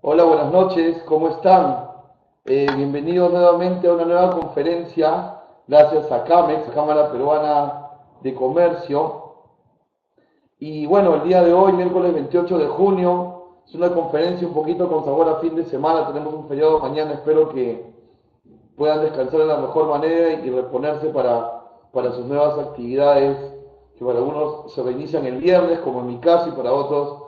Hola, buenas noches, ¿cómo están? Bienvenidos nuevamente a una nueva conferencia, gracias a CAMEX, Cámara Peruana de Comercio. Y bueno, el día de hoy, miércoles 28 de junio, es una conferencia un poquito con sabor a fin de semana, tenemos un feriado mañana, espero que puedan descansar de la mejor manera y reponerse para sus nuevas actividades, que para algunos se reinician el viernes, como en mi caso, y para otros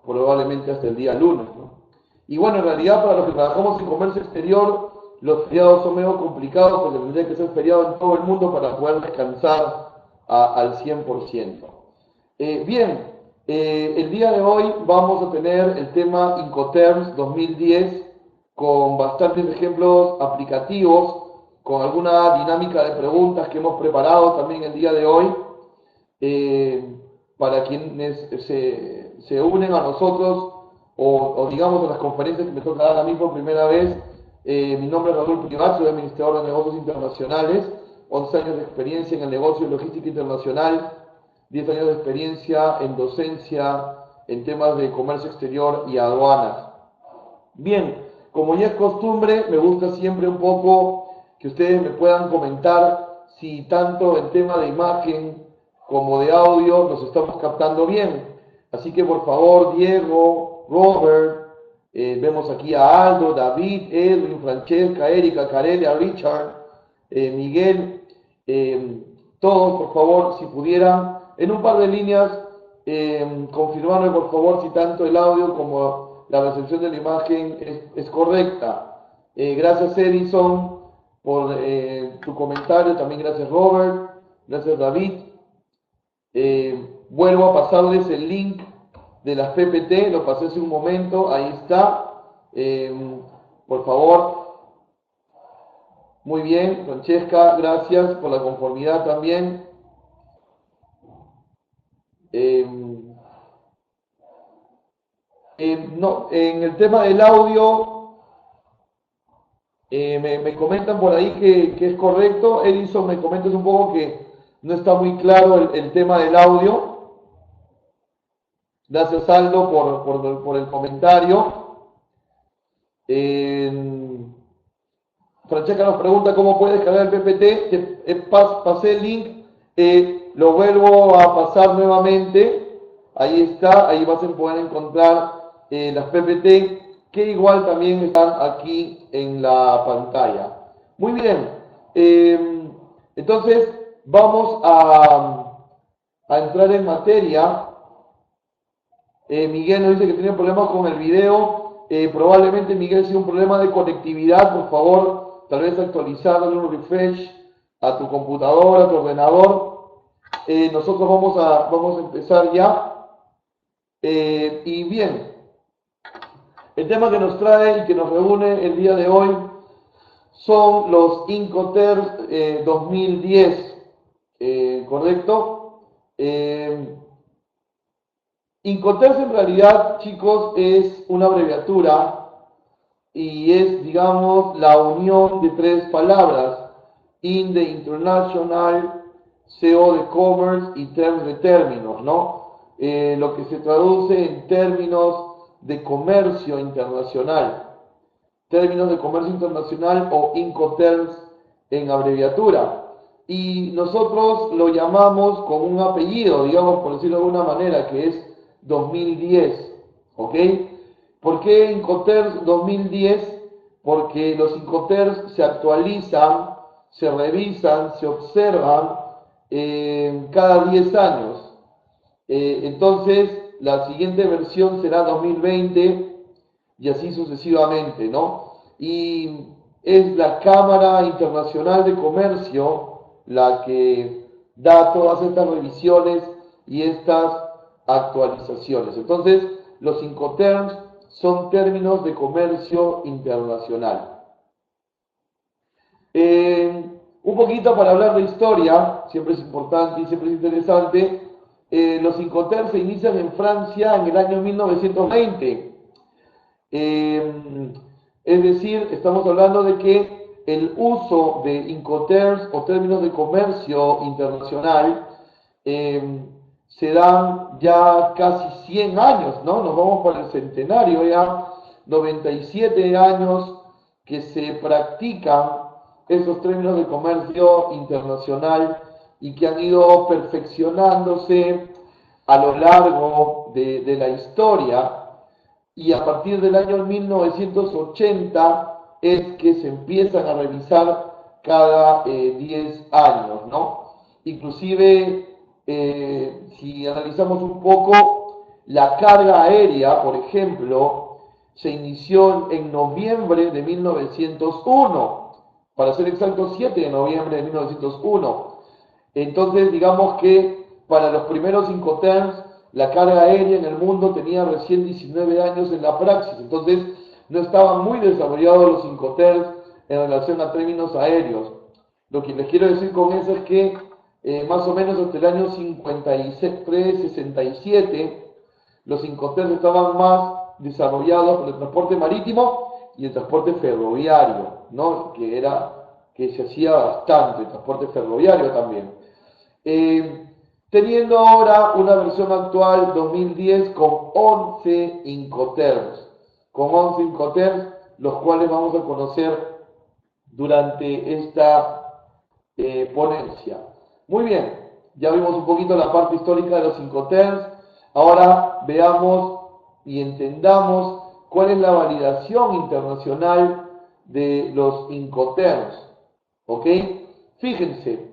probablemente hasta el día lunes, ¿no? Y bueno, en realidad para los que trabajamos en comercio exterior, los feriados son medio complicados porque tendría que ser feriado en todo el mundo para poder descansar al 100%. Bien, el día de hoy vamos a tener el tema Incoterms 2010 con bastantes ejemplos aplicativos, con alguna dinámica de preguntas que hemos preparado también el día de hoy eh, para quienes se unen a nosotros o digamos a las conferencias que me toca dar a mí por primera vez. Mi nombre es Raúl Privat, soy administrador de negocios internacionales, 11 años de experiencia en el negocio de logística internacional, 10 años de experiencia en docencia en temas de comercio exterior y aduanas. Bien, como ya es costumbre, me gusta siempre un poco que ustedes me puedan comentar si tanto en tema de imagen como de audio nos estamos captando bien. Así que por favor, Diego, Robert, vemos aquí a Aldo, David, Edwin, Francesca, Erika, Carelia, Richard, Miguel, eh, todos por favor, si pudieran, en un par de líneas, confirmarme por favor si tanto el audio como la recepción de la imagen es correcta. Gracias Edison por tu comentario, también gracias Robert, gracias David. Vuelvo a pasarles el link de las PPT, lo pasé hace un momento, ahí está. Por favor, muy bien, Francesca, gracias por la conformidad también. Eh, no, en el tema del audio, me comentan por ahí que es correcto. Edison, me comentas un poco que no está muy claro el tema del audio. Gracias, Aldo, por el comentario. Francesca nos pregunta cómo puede descargar el PPT. Pasé el link, lo vuelvo a pasar nuevamente. Ahí está, ahí vas a poder encontrar las PPT que igual también están aquí en la pantalla. Muy bien, entonces vamos a entrar en materia. Miguel nos dice que tiene problemas con el video. Probablemente Miguel sea un problema de conectividad. Por favor, tal vez actualizar, darle un refresh a tu computadora, a tu ordenador. Nosotros vamos a empezar ya. Y bien, el tema que nos trae y que nos reúne el día de hoy son los Incoterms 2010, ¿correcto? Incoterms en realidad, chicos, es una abreviatura y es, digamos, la unión de tres palabras: in the international, CO de commerce y terms de términos, ¿no? Lo que se traduce en términos de comercio internacional. Términos de comercio internacional o Incoterms en abreviatura. Y nosotros lo llamamos con un apellido, digamos, por decirlo de alguna manera, que es 2010, ¿ok? ¿Por qué Incoterms 2010? Porque los Incoterms se actualizan, se revisan, se observan cada 10 años. Entonces, la siguiente versión será 2020 y así sucesivamente, ¿no? Y es la Cámara Internacional de Comercio la que da todas estas revisiones y estas actualizaciones. Entonces, los Incoterms son términos de comercio internacional. Un poquito para hablar de historia, siempre es importante y siempre es interesante. Los Incoterms se inician en Francia en el año 1920. Es decir, estamos hablando de que el uso de Incoterms o términos de comercio internacional se dan ya casi 100 años, ¿no? Nos vamos para el centenario ya. 97 años que se practican esos términos de comercio internacional y que han ido perfeccionándose a lo largo de la historia, y a partir del año 1980 es que se empiezan a revisar cada 10 años, ¿no? Inclusive, si analizamos un poco, la carga aérea, por ejemplo, se inició en noviembre de 1901, para ser exactos, 7 de noviembre de 1901. Entonces, digamos que para los primeros Incoterms, la carga aérea en el mundo tenía recién 19 años en la praxis. Entonces, no estaban muy desarrollados los Incoterms en relación a términos aéreos. Lo que les quiero decir con eso es que más o menos hasta el año 53, 67, los Incoterms estaban más desarrollados por el transporte marítimo y el transporte ferroviario, ¿no? Que se hacía bastante, el transporte ferroviario también. Teniendo ahora una versión actual 2010 con 11 Incoterms, los cuales vamos a conocer durante esta ponencia. Muy bien, ya vimos un poquito la parte histórica de los Incoterms. Ahora veamos y entendamos cuál es la validación internacional de los Incoterms. ¿Ok? Fíjense,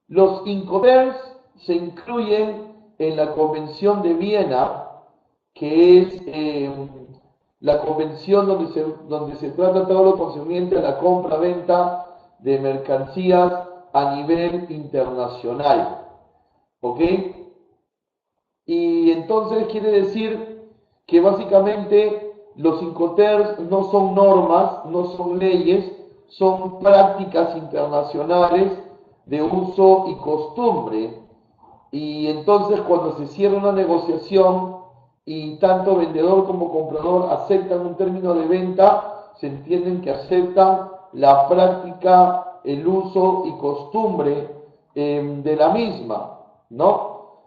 los Incoterms se incluyen en la Convención de Viena, que es la convención donde se trata todo lo concerniente a la compra-venta de mercancías a nivel internacional. ¿Ok? Y entonces quiere decir que básicamente los Incoterms no son normas, no son leyes, son prácticas internacionales de uso y costumbre. Y entonces cuando se cierra una negociación y tanto vendedor como comprador aceptan un término de venta, se entienden que aceptan la práctica, el uso y costumbre de la misma, ¿no?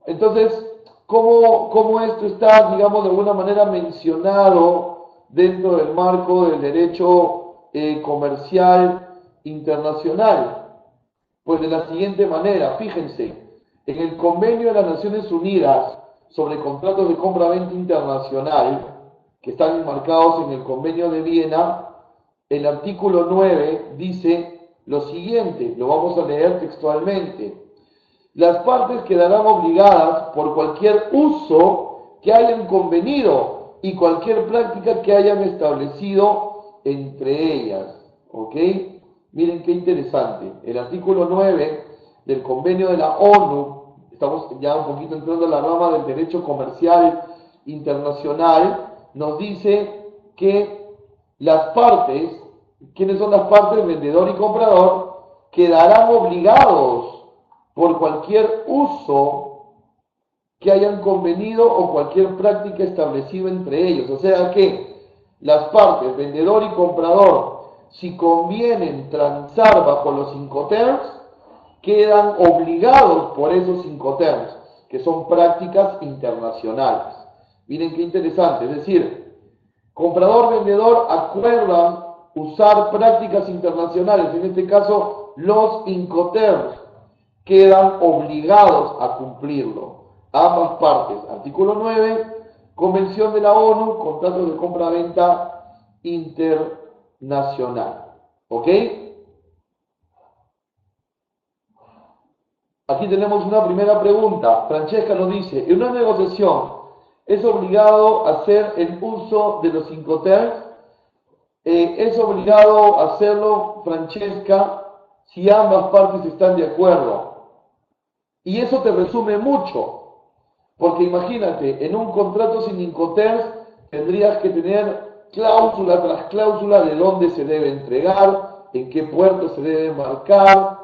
Entonces, ¿cómo esto está, digamos, de alguna manera mencionado dentro del marco del derecho comercial internacional? Pues de la siguiente manera, fíjense, en el Convenio de las Naciones Unidas sobre contratos de compra-venta internacional, que están enmarcados en el Convenio de Viena, el artículo 9 dice lo siguiente, lo vamos a leer textualmente: las partes quedarán obligadas por cualquier uso que hayan convenido y cualquier práctica que hayan establecido entre ellas. ¿Ok? Miren qué interesante. El artículo 9 del convenio de la ONU, estamos ya un poquito entrando en la rama del derecho comercial internacional, nos dice que las partes, ¿quiénes son las partes? Vendedor y comprador, quedarán obligados por cualquier uso que hayan convenido o cualquier práctica establecida entre ellos. O sea que las partes, vendedor y comprador, si convienen transar bajo los Incoterms, quedan obligados por esos Incoterms, que son prácticas internacionales. Miren qué interesante, es decir, comprador-vendedor acuerdan usar prácticas internacionales, en este caso los Incoterms, quedan obligados a cumplirlo. Ambas partes. Artículo 9, Convención de la ONU, contratos de compra-venta internacional. ¿Ok? Aquí tenemos una primera pregunta. Francesca nos dice, en una negociación, ¿es obligado a hacer el uso de los Incoterms? ¿Es obligado a hacerlo, Francesca, si ambas partes están de acuerdo? Y eso te resume mucho, porque imagínate, en un contrato sin Incoterms tendrías que tener cláusula tras cláusula de dónde se debe entregar, en qué puerto se debe marcar,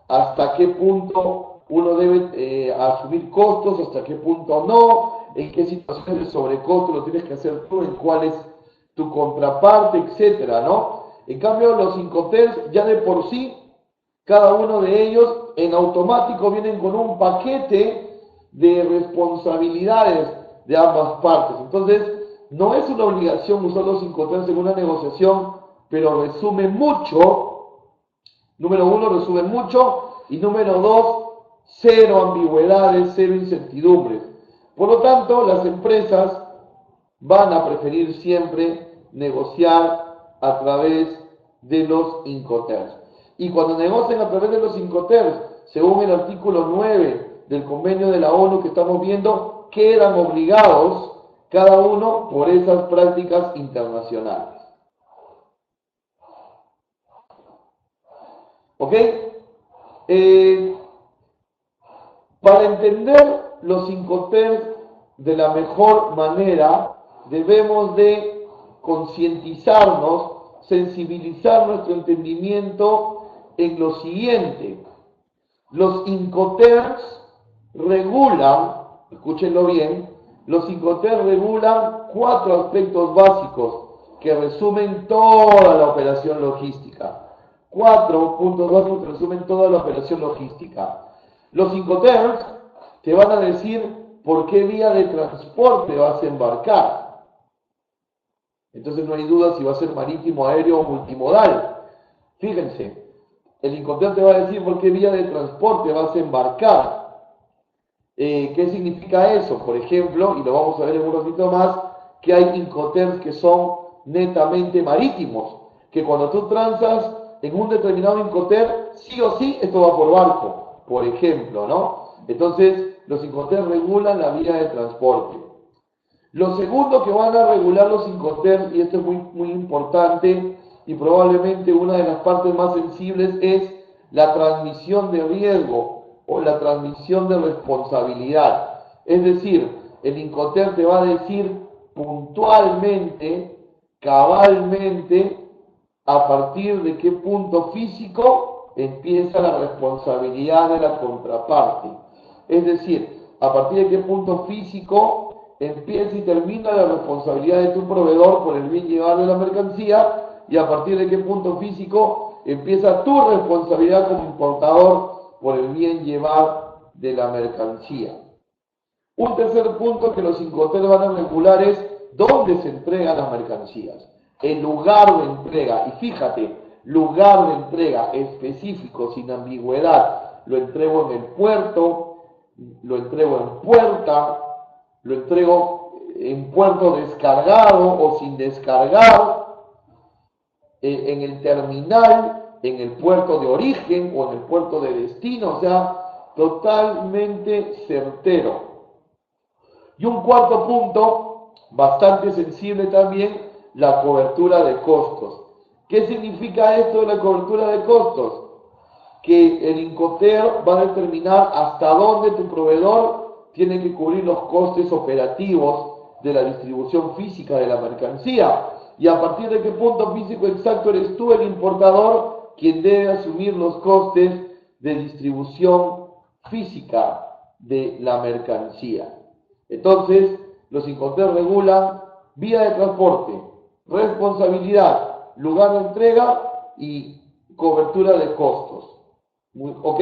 hasta qué punto uno debe asumir costos, hasta qué punto no, en qué situaciones de sobrecosto lo tienes que hacer tú, en cuál es tu contraparte, etcétera, ¿no? En cambio, los Incoterms ya de por sí, cada uno de ellos en automático vienen con un paquete de responsabilidades, de ambas partes. Entonces, no es una obligación usar los Incoterms en una negociación, pero resume mucho. Número uno, resume mucho. Y número dos, cero ambigüedades, cero incertidumbres. Por lo tanto, las empresas van a preferir siempre negociar a través de los Incoterms. Y cuando negocian a través de los Incoterms, según el artículo 9 del convenio de la ONU que estamos viendo, quedan obligados cada uno por esas prácticas internacionales. ¿Ok? Para entender los Incoterms de la mejor manera, debemos de concientizarnos, sensibilizar nuestro entendimiento en lo siguiente. Los Incoterms regulan, escúchenlo bien, los Incoterms regulan 4 aspectos básicos que resumen toda la operación logística. 4 puntos básicos que resumen toda la operación logística. Los Incoterms te van a decir por qué vía de transporte vas a embarcar. Entonces no hay duda si va a ser marítimo, aéreo o multimodal. Fíjense, el Incoterm te va a decir por qué vía de transporte vas a embarcar. ¿Qué significa eso? Por ejemplo, y lo vamos a ver en un ratito más, que hay Incoterms que son netamente marítimos, que cuando tú transas en un determinado Incoterm, sí o sí esto va por barco, por ejemplo, ¿no? Entonces, los Incoterms regulan la vía de transporte. Lo segundo que van a regular los Incoterms, y esto es muy importante, y probablemente una de las partes más sensibles, es la transmisión de riesgo o la transmisión de responsabilidad. Es decir, el Incoterm te va a decir puntualmente, cabalmente, a partir de qué punto físico empieza la responsabilidad de la contraparte. Es decir, a partir de qué punto físico empieza y termina la responsabilidad de tu proveedor por el bien llevar de la mercancía, y a partir de qué punto físico empieza tu responsabilidad como importador por el bien llevar de la mercancía. Un tercer punto que los Incoterms van a regular es dónde se entregan las mercancías, el lugar de entrega. Y fíjate, lugar de entrega específico, sin ambigüedad. Lo entrego en el puerto, lo entrego en puerta, lo entrego en puerto descargado o sin descargar, en el terminal, en el puerto de origen o en el puerto de destino, o sea, totalmente certero. Y un cuarto punto, bastante sensible también, la cobertura de costos. ¿Qué significa esto de la cobertura de costos? Que el Incoterm va a determinar hasta dónde tu proveedor tiene que cubrir los costes operativos de la distribución física de la mercancía. Y a partir de qué punto físico exacto eres tú, el importador, quien debe asumir los costes de distribución física de la mercancía. Entonces, los Incoterms regulan vía de transporte, responsabilidad, lugar de entrega y cobertura de costos. ¿Ok?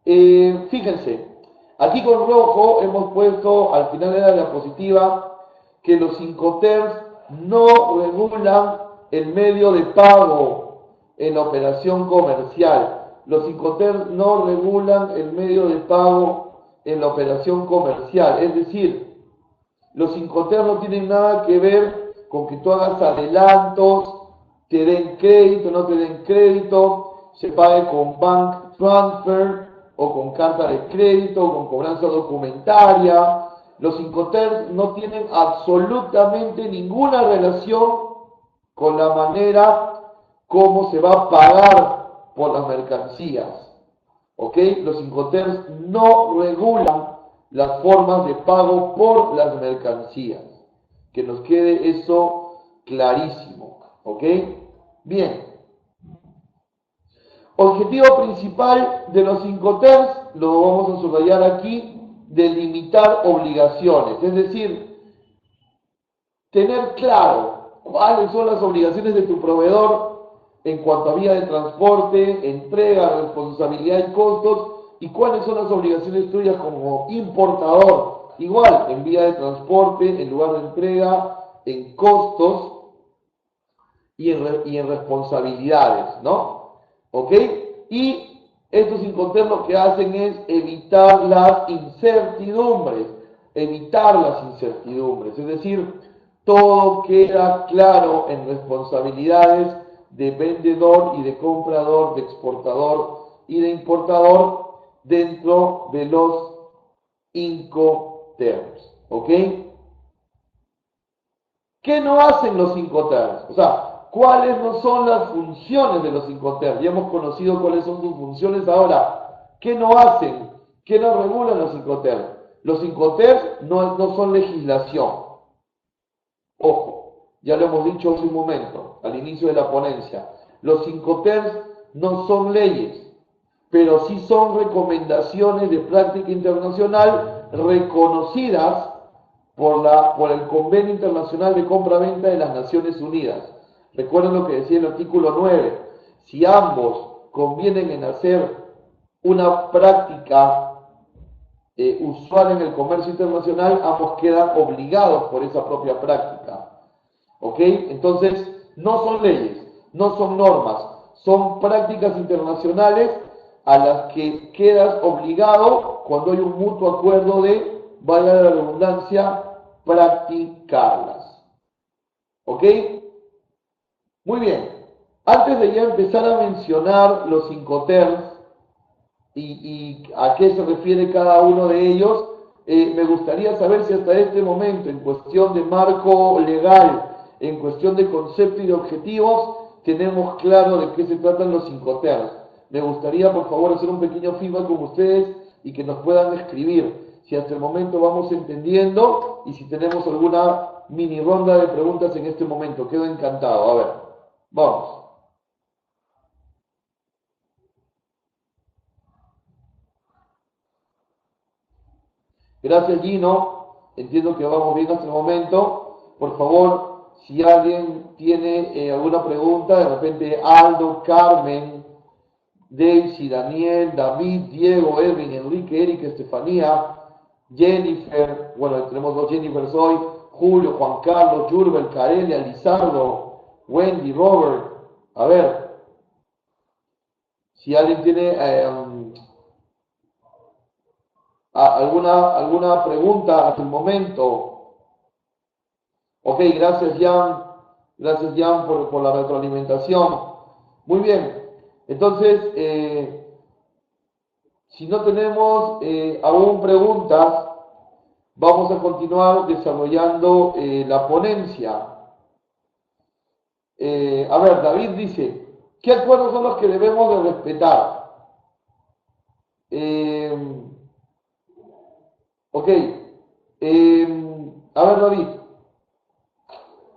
Fíjense, aquí con rojo hemos puesto al final de la diapositiva que los Incoterms no regulan el medio de pago en la operación comercial. Los Incoterms no regulan el medio de pago en la operación comercial. Es decir, los Incoterms no tienen nada que ver con que tú hagas adelantos, te den crédito, no te den crédito, se pague con bank transfer o con carta de crédito o con cobranza documentaria. Los Incoterms no tienen absolutamente ninguna relación con la manera como se va a pagar por las mercancías. ¿Ok? Los Incoterms no regulan las formas de pago por las mercancías. Que nos quede eso clarísimo. ¿Ok? Bien. Objetivo principal de los Incoterms, lo vamos a subrayar aquí, delimitar obligaciones. Es decir, tener claro cuáles son las obligaciones de tu proveedor en cuanto a vía de transporte, entrega, responsabilidad y costos, y cuáles son las obligaciones tuyas como importador igual en vía de transporte, en lugar de entrega, en costos y en responsabilidades, ¿no? ¿Ok? Y estos Incoterms lo que hacen es evitar las incertidumbres, es decir, todo queda claro en responsabilidades de vendedor y de comprador, de exportador y de importador dentro de los Incoterms, ¿ok? ¿Qué no hacen los Incoterms? O sea, ¿cuáles no son las funciones de los Incoterms? Ya hemos conocido cuáles son sus funciones ahora. ¿Qué no hacen? ¿Qué no regulan los Incoterms? Los Incoterms no son legislación. Ojo, ya lo hemos dicho hace un momento, al inicio de la ponencia. Los Incoterms no son leyes, pero sí son recomendaciones de práctica internacional reconocidas por el Convenio Internacional de Compra-Venta de las Naciones Unidas. Recuerden lo que decía el artículo 9. Si ambos convienen en hacer una práctica usual en el comercio internacional, ambos quedan obligados por esa propia práctica. ¿Ok? Entonces, no son leyes, no son normas, son prácticas internacionales a las que quedas obligado cuando hay un mutuo acuerdo de, valga la redundancia, practicarlas. ¿Ok? Muy bien. Antes de ya empezar a mencionar los Incoterms y a qué se refiere cada uno de ellos, me gustaría saber si hasta este momento, en cuestión de marco legal, en cuestión de concepto y de objetivos, tenemos claro de qué se tratan los Incoterms. Me gustaría, por favor, hacer un pequeño feedback con ustedes y que nos puedan escribir si hasta el momento vamos entendiendo y si tenemos alguna mini ronda de preguntas en este momento. Quedo encantado. A ver, vamos. Gracias, Gino. Entiendo que vamos bien hasta el momento. Por favor, si alguien tiene alguna pregunta, de repente Aldo, Carmen, Daisy, Daniel, David, Diego, Erwin, Enrique, Erika, Estefanía, Jennifer, bueno, tenemos dos Jennifers hoy, Julio, Juan Carlos, Jurbel, Carelia, Lizardo, Wendy, Robert. A ver, si alguien tiene alguna pregunta hasta el momento. Ok, gracias Jan. Gracias Jan por la retroalimentación. Muy bien. Entonces, si no tenemos aún preguntas, vamos a continuar desarrollando la ponencia. A ver, David dice, ¿qué acuerdos son los que debemos de respetar? Ok. A ver, David.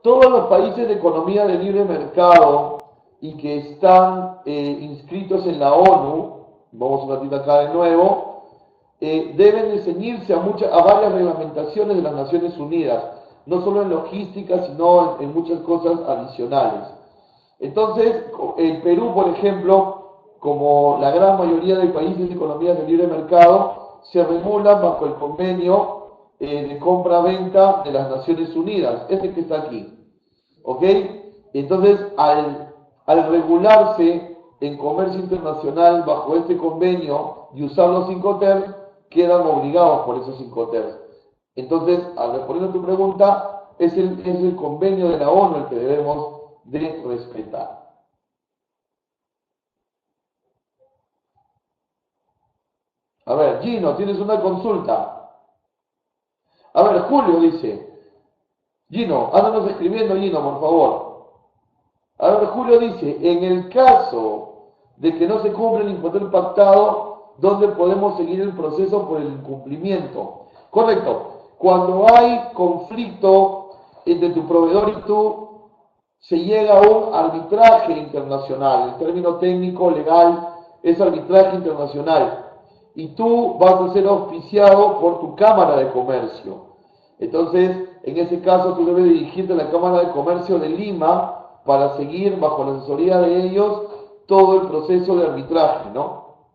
Todos los países de economía de libre mercado y que están inscritos en la ONU, vamos un ratito acá de nuevo, deben de ceñirse a varias reglamentaciones de las Naciones Unidas, no solo en logística, sino en muchas cosas adicionales. Entonces, el Perú, por ejemplo, como la gran mayoría de países de economías de libre mercado, se regulan bajo el convenio de compra-venta de las Naciones Unidas, este que está aquí. ¿Ok? Entonces, al regularse en comercio internacional bajo este convenio y usar los Incoterms, quedan obligados por esos Incoterms. Entonces, al responder a tu pregunta, es el convenio de la ONU el que debemos de respetar. A ver, Gino, tienes una consulta. A ver, Julio dice, Gino, ándanos escribiendo, Gino, por favor. A ver, Julio dice, en el caso de que no se cumpla el Incoterm pactado, ¿dónde podemos seguir el proceso por el incumplimiento? Correcto. Cuando hay conflicto entre tu proveedor y tú, se llega a un arbitraje internacional. El término técnico legal es arbitraje internacional. Y tú vas a ser auspiciado por tu Cámara de Comercio. Entonces, en ese caso, tú debes dirigirte a la Cámara de Comercio de Lima para seguir bajo la asesoría de ellos todo el proceso de arbitraje, ¿no?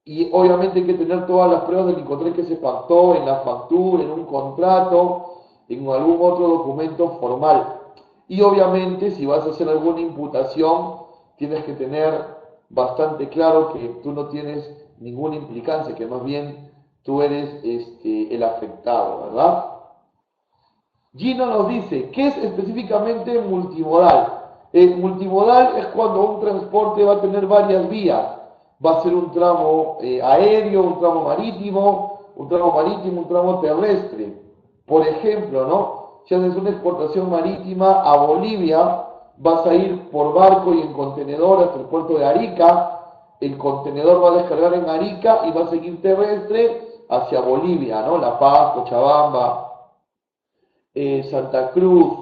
Y obviamente hay que tener todas las pruebas del Incoterm que se pactó en la factura, en un contrato, en algún otro documento formal. Y obviamente si vas a hacer alguna imputación, tienes que tener bastante claro que tú no tienes ninguna implicancia, que más bien tú eres el afectado, ¿verdad? Gino nos dice, ¿qué es específicamente multimodal? Multimodal es cuando un transporte va a tener varias vías. Va a ser un tramo aéreo, un tramo marítimo, un tramo terrestre. Por ejemplo, ¿no? Si haces una exportación marítima a Bolivia, vas a ir por barco y en contenedor hasta el puerto de Arica. El contenedor va a descargar en Arica y va a seguir terrestre hacia Bolivia, ¿no? La Paz, Cochabamba, Santa Cruz,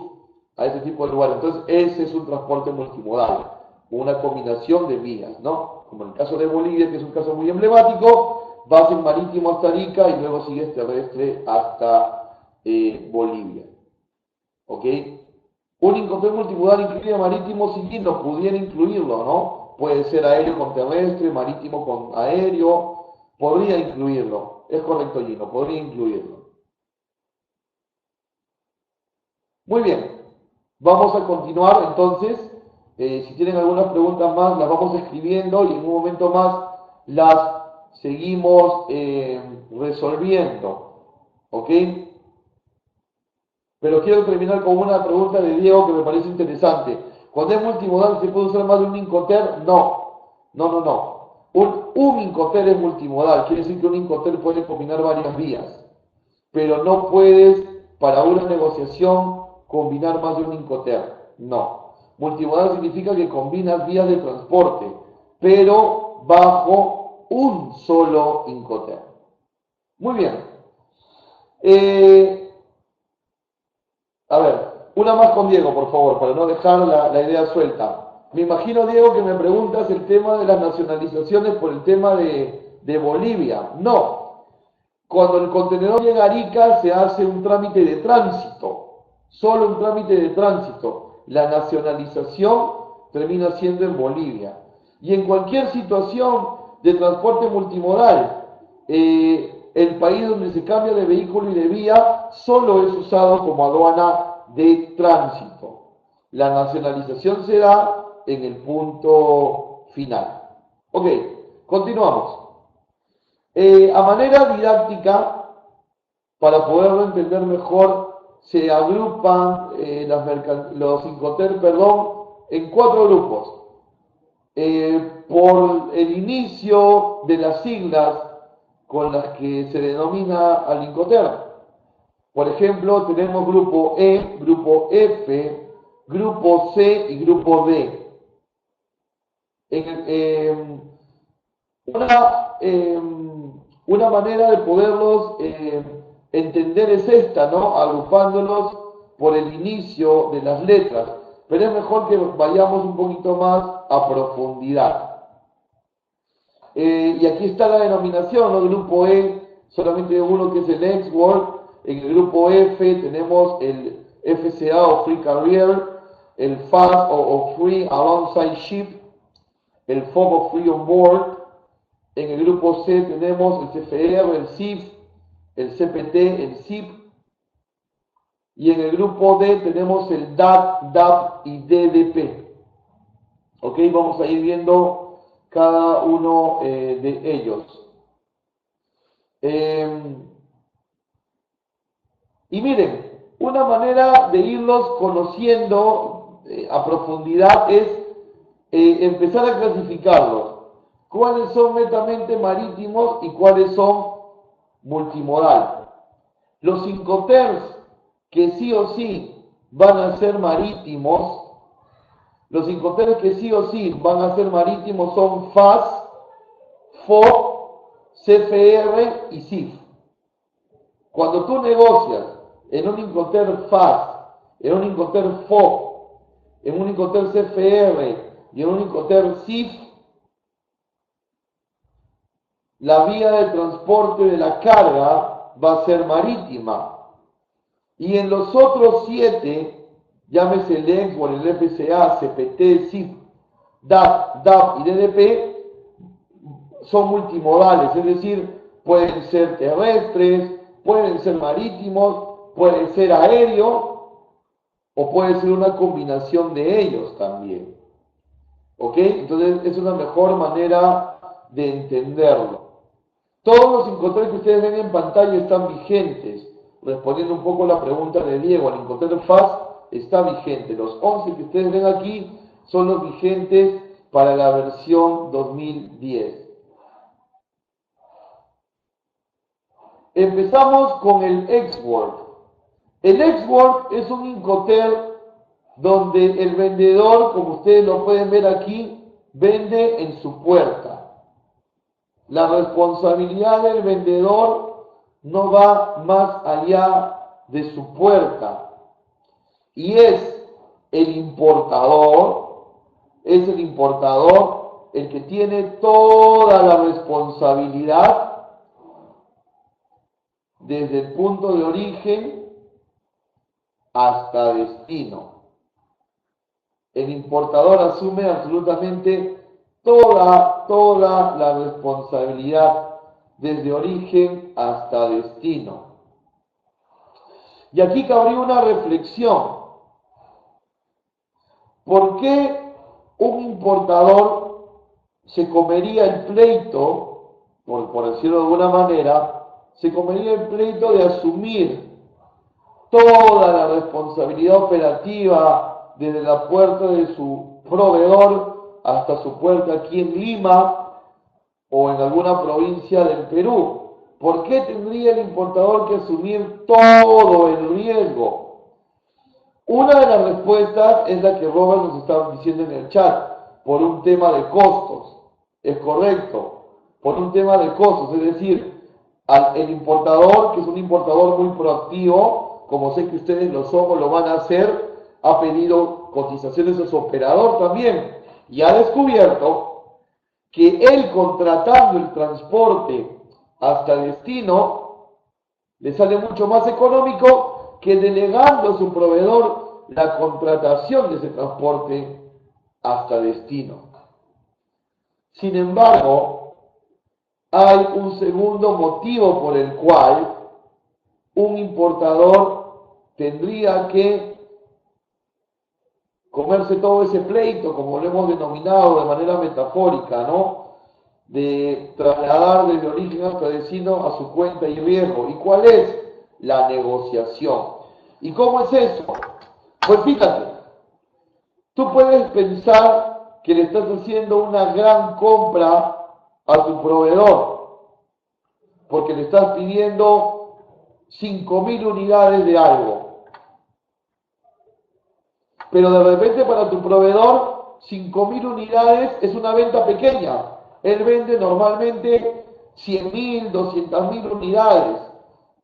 a ese tipo de lugares. Entonces, ese es un transporte multimodal, una combinación de vías, ¿no? Como en el caso de Bolivia, que es un caso muy emblemático, vas en marítimo hasta Arica y luego sigues terrestre hasta Bolivia. ¿Ok? Un Incoterm multimodal incluye marítimo si no pudiera incluirlo, ¿no? Puede ser aéreo con terrestre, marítimo con aéreo, podría incluirlo. Es correcto, Gino, podría incluirlo. Muy bien, vamos a continuar entonces. Si tienen algunas preguntas más, las vamos escribiendo y en un momento más las seguimos resolviendo. ¿Ok? Pero quiero terminar con una pregunta de Diego que me parece interesante. Cuando es multimodal, ¿se puede usar más de un Incoterm? No. Un Incoterm es multimodal, quiere decir que un Incoterm puede combinar varias vías, pero no puedes, para una negociación, combinar más de un Incoterm. No. Multimodal significa que combinas vías de transporte, pero bajo un solo Incoterm. Muy bien. A ver, una más con Diego, por favor, para no dejar la idea suelta. Me imagino, Diego, que me preguntas el tema de las nacionalizaciones por el tema de Bolivia. No. Cuando el contenedor llega a Arica se hace un trámite de tránsito, solo un trámite de tránsito. La nacionalización termina siendo en Bolivia. Y en cualquier situación de transporte multimodal, el país donde se cambia de vehículo y de vía solo es usado como aduana de tránsito. La nacionalización se da en el punto final. Ok, continuamos. A manera didáctica, para poderlo entender mejor, se agrupan los Incoterm, en 4 grupos. Por el inicio de las siglas con las que se denomina al Incoterm. Por ejemplo, tenemos grupo E, grupo F, grupo C y grupo D. Una manera de poderlos entender es esta, ¿no? Agrupándolos por el inicio de las letras. Pero es mejor que vayamos un poquito más a profundidad. Y aquí está la denominación, ¿no? El grupo E, solamente uno que es el X-Word. En el grupo F tenemos el FCA o Free Carrier, el FAST o Free Alongside Ship, el FOB o Free On Board. En el grupo C tenemos el CFR, el CIF, el CPT, el CIP. Y en el grupo D tenemos el DAT, DAP y DDP. Ok, vamos a ir viendo cada uno de ellos. Y miren, una manera de irlos conociendo a profundidad es empezar a clasificarlos. ¿Cuáles son netamente marítimos y cuáles son multimodal? Los Incoterms que sí o sí van a ser marítimos, los Incoterms que sí o sí van a ser marítimos son FAS, FOB, CFR y CIF. Cuando tú negocias en un Incoterm FAS, en un Incoterm FOB, en un Incoterm CFR y en un Incoterm CIF, la vía de transporte de la carga va a ser marítima. Y en los otros 7, llámese el EXWOR, el FCA, CPT, CIP, DAP, DAP y DDP, son multimodales, es decir, pueden ser terrestres, pueden ser marítimos, pueden ser aéreos o puede ser una combinación de ellos también. ¿Ok? Entonces es una mejor manera de entenderlo. Todos los incoterms que ustedes ven en pantalla están vigentes. Respondiendo un poco a la pregunta de Diego, el incoterm FAST está vigente. Los 11 que ustedes ven aquí son los vigentes para la versión 2010. Empezamos con el Ex-Word. El Ex-Word es un incoterm donde el vendedor, como ustedes lo pueden ver aquí, vende en su puerta. La responsabilidad del vendedor no va más allá de su puerta. Y es el importador el que tiene toda la responsabilidad desde el punto de origen hasta destino. El importador asume absolutamente toda la responsabilidad desde origen hasta destino. Y aquí cabría una reflexión. ¿Por qué un importador se comería el pleito, por decirlo de alguna manera, se comería el pleito de asumir toda la responsabilidad operativa desde la puerta de su proveedor hasta su puerta aquí en Lima o en alguna provincia del Perú? ¿Por qué tendría el importador que asumir todo el riesgo? Una de las respuestas es la que Robert nos estaba diciendo en el chat, por un tema de costos. Es correcto, por un tema de costos, es decir, el importador, que es un importador muy proactivo, como sé que ustedes lo son o lo van a hacer, ha pedido cotizaciones a su operador también y ha descubierto que él contratando el transporte hasta destino le sale mucho más económico que delegando a su proveedor la contratación de ese transporte hasta destino. Sin embargo, hay un segundo motivo por el cual un importador tendría que comerse todo ese pleito, como lo hemos denominado de manera metafórica, ¿no? De trasladar desde origen hasta destino a su cuenta y riesgo. ¿Y cuál es? La negociación. ¿Y cómo es eso? Pues fíjate, tú puedes pensar que le estás haciendo una gran compra a tu proveedor, porque le estás pidiendo 5.000 unidades de algo. Pero de repente para tu proveedor 5.000 unidades es una venta pequeña. Él vende normalmente 100.000, 200.000 unidades.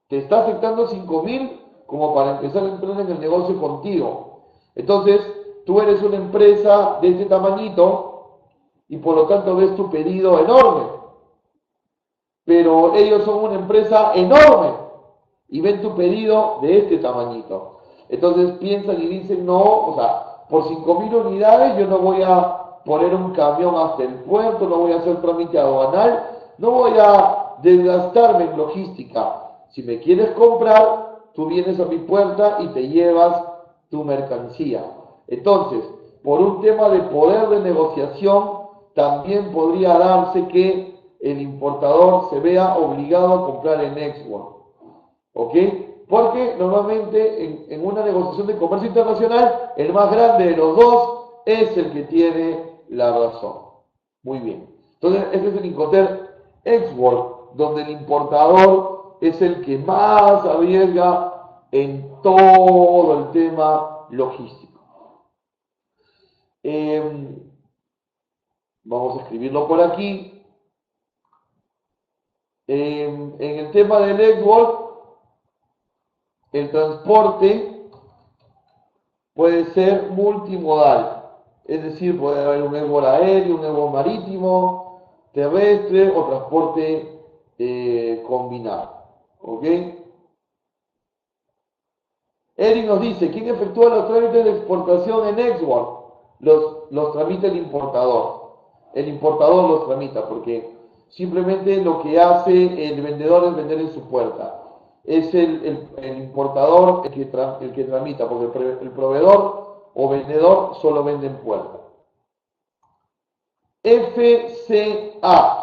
Te está aceptando 5.000 como para empezar a entrar en el negocio contigo. Entonces, tú eres una empresa de este tamañito y por lo tanto ves tu pedido enorme. Pero ellos son una empresa enorme y ven tu pedido de este tamañito. Entonces piensan y dicen, no, o sea, por 5.000 unidades yo no voy a poner un camión hasta el puerto, no voy a hacer trámite aduanal, no voy a desgastarme en logística. Si me quieres comprar, tú vienes a mi puerta y te llevas tu mercancía. Entonces, por un tema de poder de negociación, también podría darse que el importador se vea obligado a comprar en Ex-Word. ¿Ok? Porque normalmente en una negociación de comercio internacional, el más grande de los dos es el que tiene la razón. Muy bien. Entonces, este es el Incoterm Ex-Word, donde el importador es el que más arriesga en todo el tema logístico. Vamos a escribirlo por aquí. En el tema del Ex-Word, el transporte puede ser multimodal, es decir, puede haber un Ex-Word aéreo, un Ex-Word marítimo, terrestre o transporte combinado. ¿Ok? Eric nos dice, ¿quién efectúa los trámites de exportación en Ex-Word? Los tramita el importador. El importador los tramita porque simplemente lo que hace el vendedor es vender en su puerta. Es el importador el que tramita, porque el proveedor o vendedor solo vende en puerta. FCA.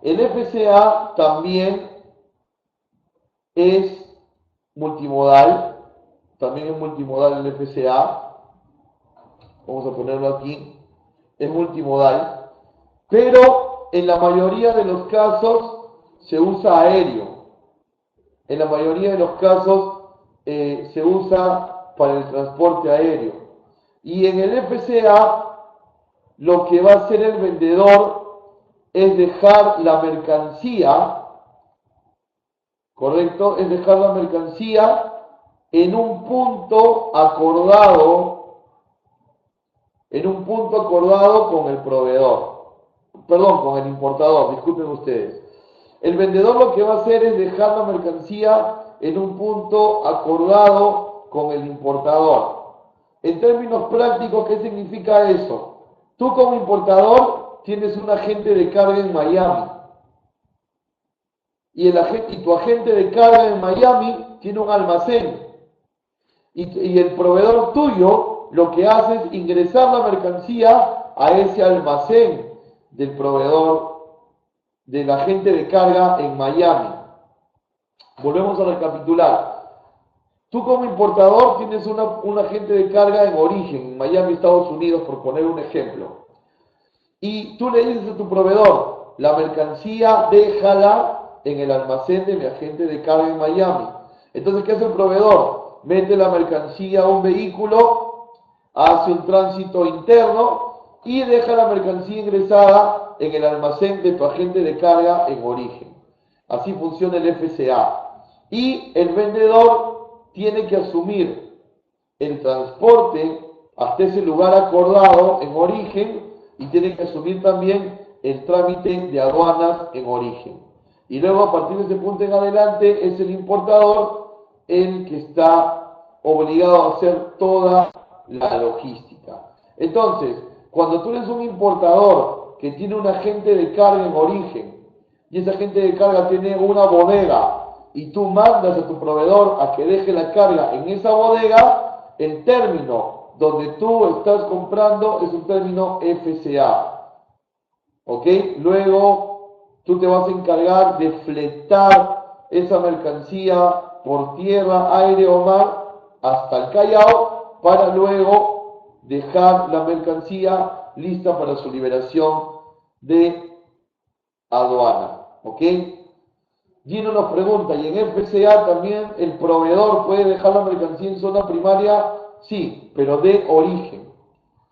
El FCA también es multimodal. También es multimodal el FCA. Vamos a ponerlo aquí. Es multimodal. Pero en la mayoría de los casos se usa aéreo. En la mayoría de los casos se usa para el transporte aéreo. Y en el FCA lo que va a hacer el vendedor es dejar la mercancía, ¿correcto? Es dejar la mercancía en un punto acordado con el proveedor, perdón, con el importador, disculpen ustedes. El vendedor lo que va a hacer es dejar la mercancía en un punto acordado con el importador. En términos prácticos, ¿qué significa eso? Tú como importador tienes un agente de carga en Miami y tu agente de carga en Miami tiene un almacén y el proveedor tuyo lo que hace es ingresar la mercancía a ese almacén del proveedor, del agente de carga en Miami. Volvemos a recapitular. Tú como importador tienes un agente de carga en origen, en Miami, Estados Unidos, por poner un ejemplo. Y tú le dices a tu proveedor, la mercancía déjala en el almacén de mi agente de carga en Miami. Entonces, ¿qué hace el proveedor? Mete la mercancía a un vehículo, hace un tránsito interno y deja la mercancía ingresada en el almacén de tu agente de carga en origen. Así funciona el FCA. Y el vendedor tiene que asumir el transporte hasta ese lugar acordado en origen y tiene que asumir también el trámite de aduanas en origen. Y luego a partir de ese punto en adelante es el importador el que está obligado a hacer toda la logística. Entonces, cuando tú eres un importador que tiene un agente de carga en origen y ese agente de carga tiene una bodega y tú mandas a tu proveedor a que deje la carga en esa bodega, el término donde tú estás comprando es un término FCA. ¿Ok? Luego tú te vas a encargar de fletar esa mercancía por tierra, aire o mar hasta el Callao para luego dejar la mercancía lista para su liberación de aduana. ¿Ok? Gino nos pregunta, ¿y en FCA también el proveedor puede dejar la mercancía en zona primaria? Sí, pero de origen.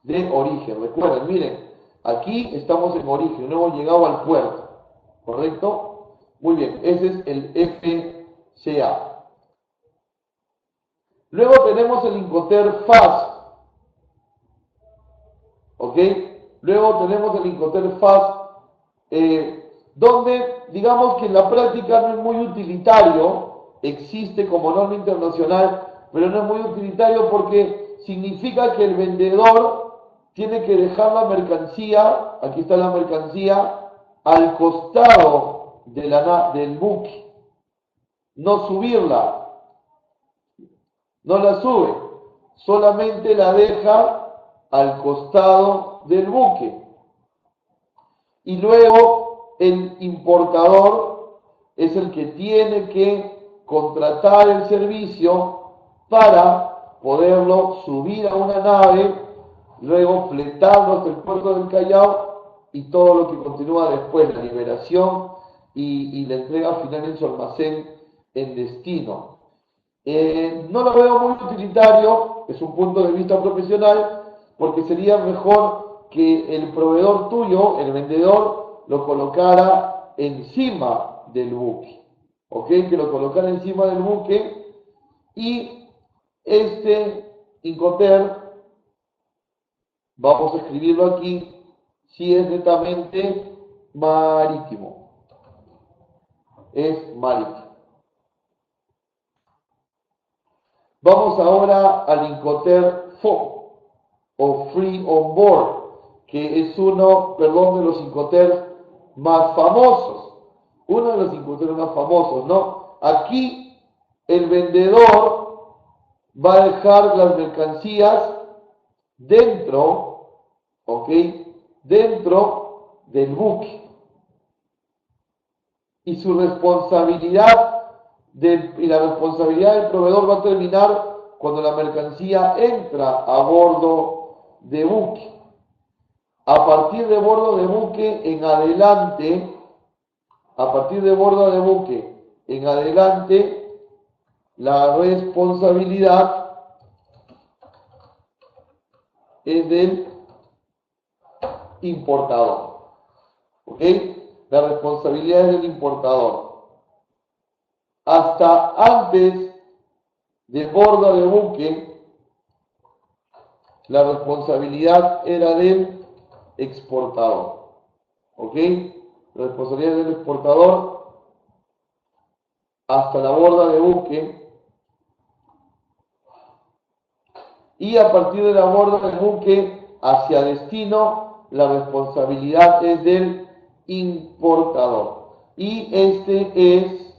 De origen. Recuerden, miren, aquí estamos en origen, no hemos llegado al puerto. ¿Correcto? Muy bien, ese es el FCA. Luego tenemos el Incoterm FAS. ¿Ok? Luego tenemos el Incoterm FAS, donde digamos que en la práctica no es muy utilitario, existe como norma internacional, pero no es muy utilitario porque significa que el vendedor tiene que dejar la mercancía, aquí está la mercancía, al costado del buque, no subirla, no la sube, solamente la deja al costado del buque. Y luego el importador es el que tiene que contratar el servicio para poderlo subir a una nave, luego fletarlo hasta el puerto del Callao y todo lo que continúa después, la liberación y la entrega final en su almacén en destino. No lo veo muy utilitario, es un punto de vista profesional, porque sería mejor que el proveedor tuyo, el vendedor, lo colocara encima del buque. ¿Ok? Que lo colocara encima del buque y este Incoterm, vamos a escribirlo aquí, si es netamente marítimo. Es marítimo. Vamos ahora al Incoterm FOB o Free On Board, que es uno, perdón, de los Incoterms más famosos. Uno de los incoterms más famosos, ¿no? Aquí el vendedor va a dejar las mercancías dentro, ¿ok? Dentro del buque. Y su responsabilidad y la responsabilidad del proveedor va a terminar cuando la mercancía entra a bordo de buque. A partir de bordo de buque en adelante, la responsabilidad es del importador. ¿Ok? La responsabilidad es del importador. Hasta antes de bordo de buque, la responsabilidad era del exportador. ¿Ok? La responsabilidad del exportador hasta la borda de buque. Y a partir de la borda del buque hacia destino, la responsabilidad es del importador. Y este es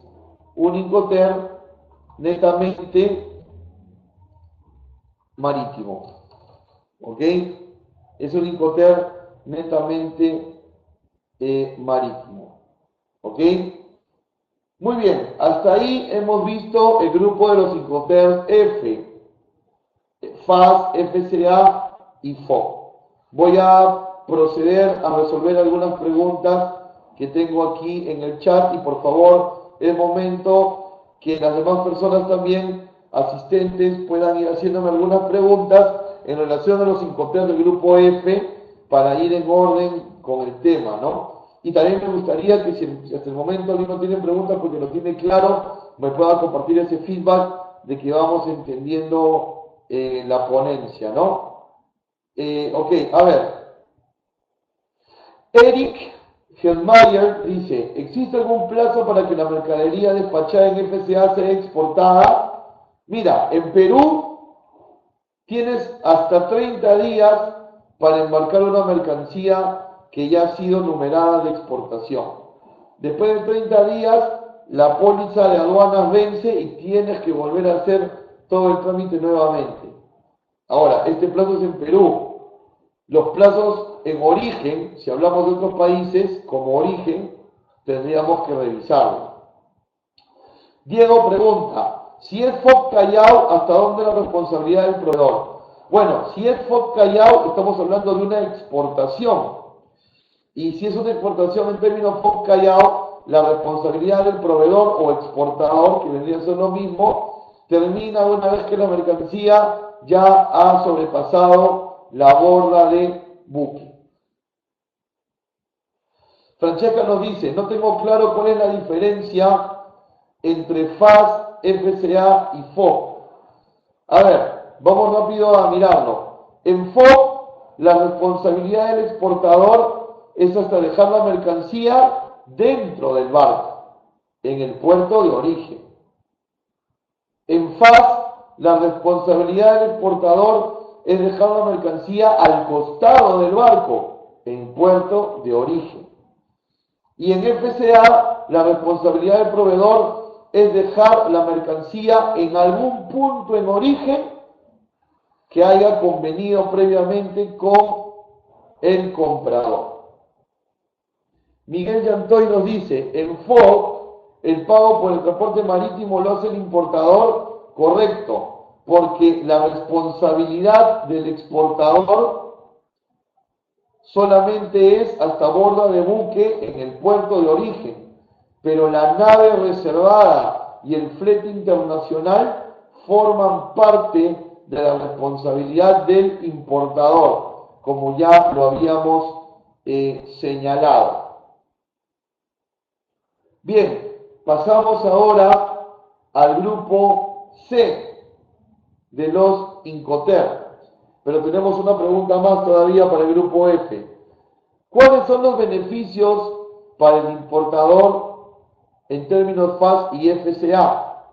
un Incoterm netamente marítimo. ¿Ok? Es un Incoterm netamente marítimo. ¿Ok? Muy bien, hasta ahí hemos visto el grupo de los Incoterms F. FAS, FCA y FO. Voy a proceder a resolver algunas preguntas que tengo aquí en el chat y por favor es momento que las demás personas también asistentes puedan ir haciéndome algunas preguntas en relación a los Incoterms del grupo F para ir en orden con el tema, ¿no? Y también me gustaría que si hasta el momento alguien no tiene preguntas porque lo tiene claro, me pueda compartir ese feedback de que vamos entendiendo la ponencia, ¿no? Ok, a ver. Eric Helmayer dice, ¿existe algún plazo para que la mercadería despachada en FCA sea exportada? Mira, en Perú tienes hasta 30 días para embarcar una mercancía que ya ha sido numerada de exportación. Después de 30 días, la póliza de aduanas vence y tienes que volver a hacer todo el trámite nuevamente. Ahora, este plazo es en Perú. Los plazos en origen, si hablamos de otros países, como origen, tendríamos que revisarlo. Diego pregunta, si es FOB Callao, ¿hasta dónde la responsabilidad del proveedor? Bueno, si es FOB Callao, estamos hablando de una exportación. Y si es una exportación en términos FOB Callao, la responsabilidad del proveedor o exportador, que vendría a ser lo mismo, termina una vez que la mercancía ya ha sobrepasado la borda de buque. Francesca nos dice, no tengo claro cuál es la diferencia entre FAS, FCA y FOB. A ver, vamos rápido a mirarlo. En FOB, la responsabilidad del exportador es hasta dejar la mercancía dentro del barco, en el puerto de origen. En FAS, la responsabilidad del exportador es dejar la mercancía al costado del barco, en puerto de origen. Y en FCA, la responsabilidad del proveedor es dejar la mercancía en algún punto en origen que haya convenido previamente con el comprador. Miguel Yantoy nos dice, en FOB, el pago por el transporte marítimo lo hace el importador, correcto, porque la responsabilidad del exportador solamente es hasta borda de buque en el puerto de origen, pero la nave reservada y el flete internacional forman parte de la responsabilidad del importador, como ya lo habíamos señalado. Bien, pasamos ahora al grupo C de los Incoterms. Pero tenemos una pregunta más todavía para el grupo F. ¿Cuáles son los beneficios para el importador en términos FAS y FCA?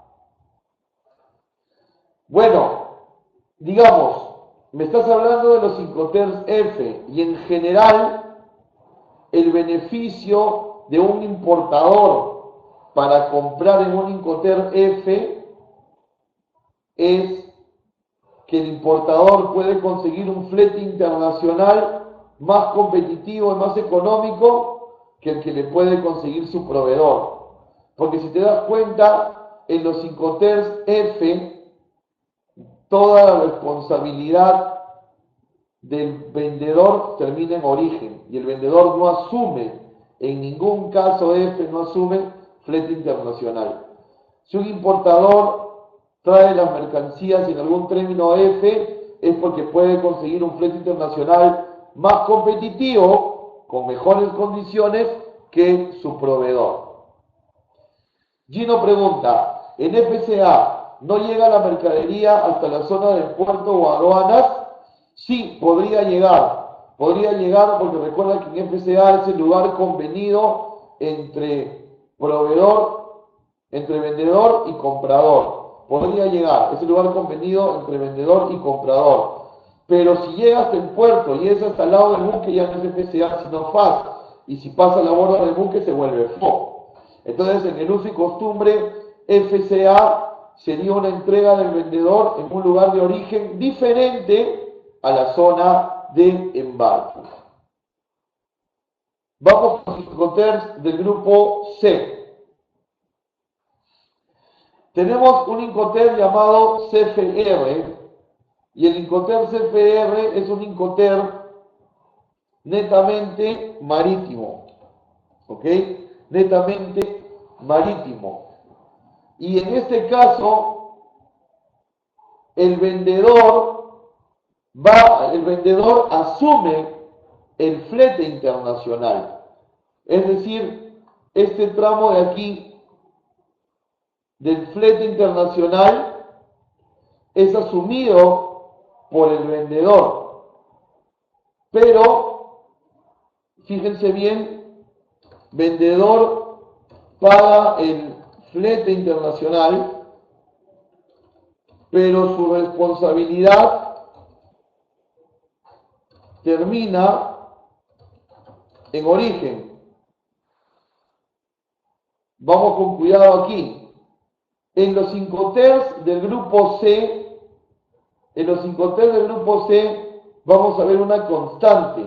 Bueno, digamos, me estás hablando de los Incoterms F y en general el beneficio de un importador para comprar en un Incoterm F es que el importador puede conseguir un flete internacional más competitivo y más económico que el que le puede conseguir su proveedor. Porque si te das cuenta, en los Incoterms F, toda la responsabilidad del vendedor termina en origen y el vendedor no asume, en ningún caso F no asume flete internacional. Si un importador trae las mercancías en algún término F, es porque puede conseguir un flete internacional más competitivo, con mejores condiciones que su proveedor. Gino pregunta, ¿en FCA no llega la mercadería hasta la zona del puerto o aduanas? Sí, podría llegar porque recuerda que en FCA es el lugar convenido entre proveedor, entre vendedor y comprador. Podría llegar, es el lugar convenido entre vendedor y comprador. Pero si llega hasta el puerto y es hasta el lado del buque, ya no es FCA sino FAS. Y si pasa la borda del buque se vuelve FO. Entonces, en el uso y costumbre, FCA sería una entrega del vendedor en un lugar de origen diferente a la zona de embarque. Vamos con los Incoterms del grupo C. Tenemos un Incoterm llamado CFR, y el Incoterm CFR es un Incoterm netamente marítimo. ¿Ok? Netamente marítimo. Y en este caso, el vendedor asume el flete internacional. Es decir, este tramo de aquí del flete internacional es asumido por el vendedor. Pero, fíjense bien, vendedor paga el flete internacional, pero su responsabilidad termina en origen. Vamos con cuidado aquí. En los Incoterms del grupo C, vamos a ver una constante.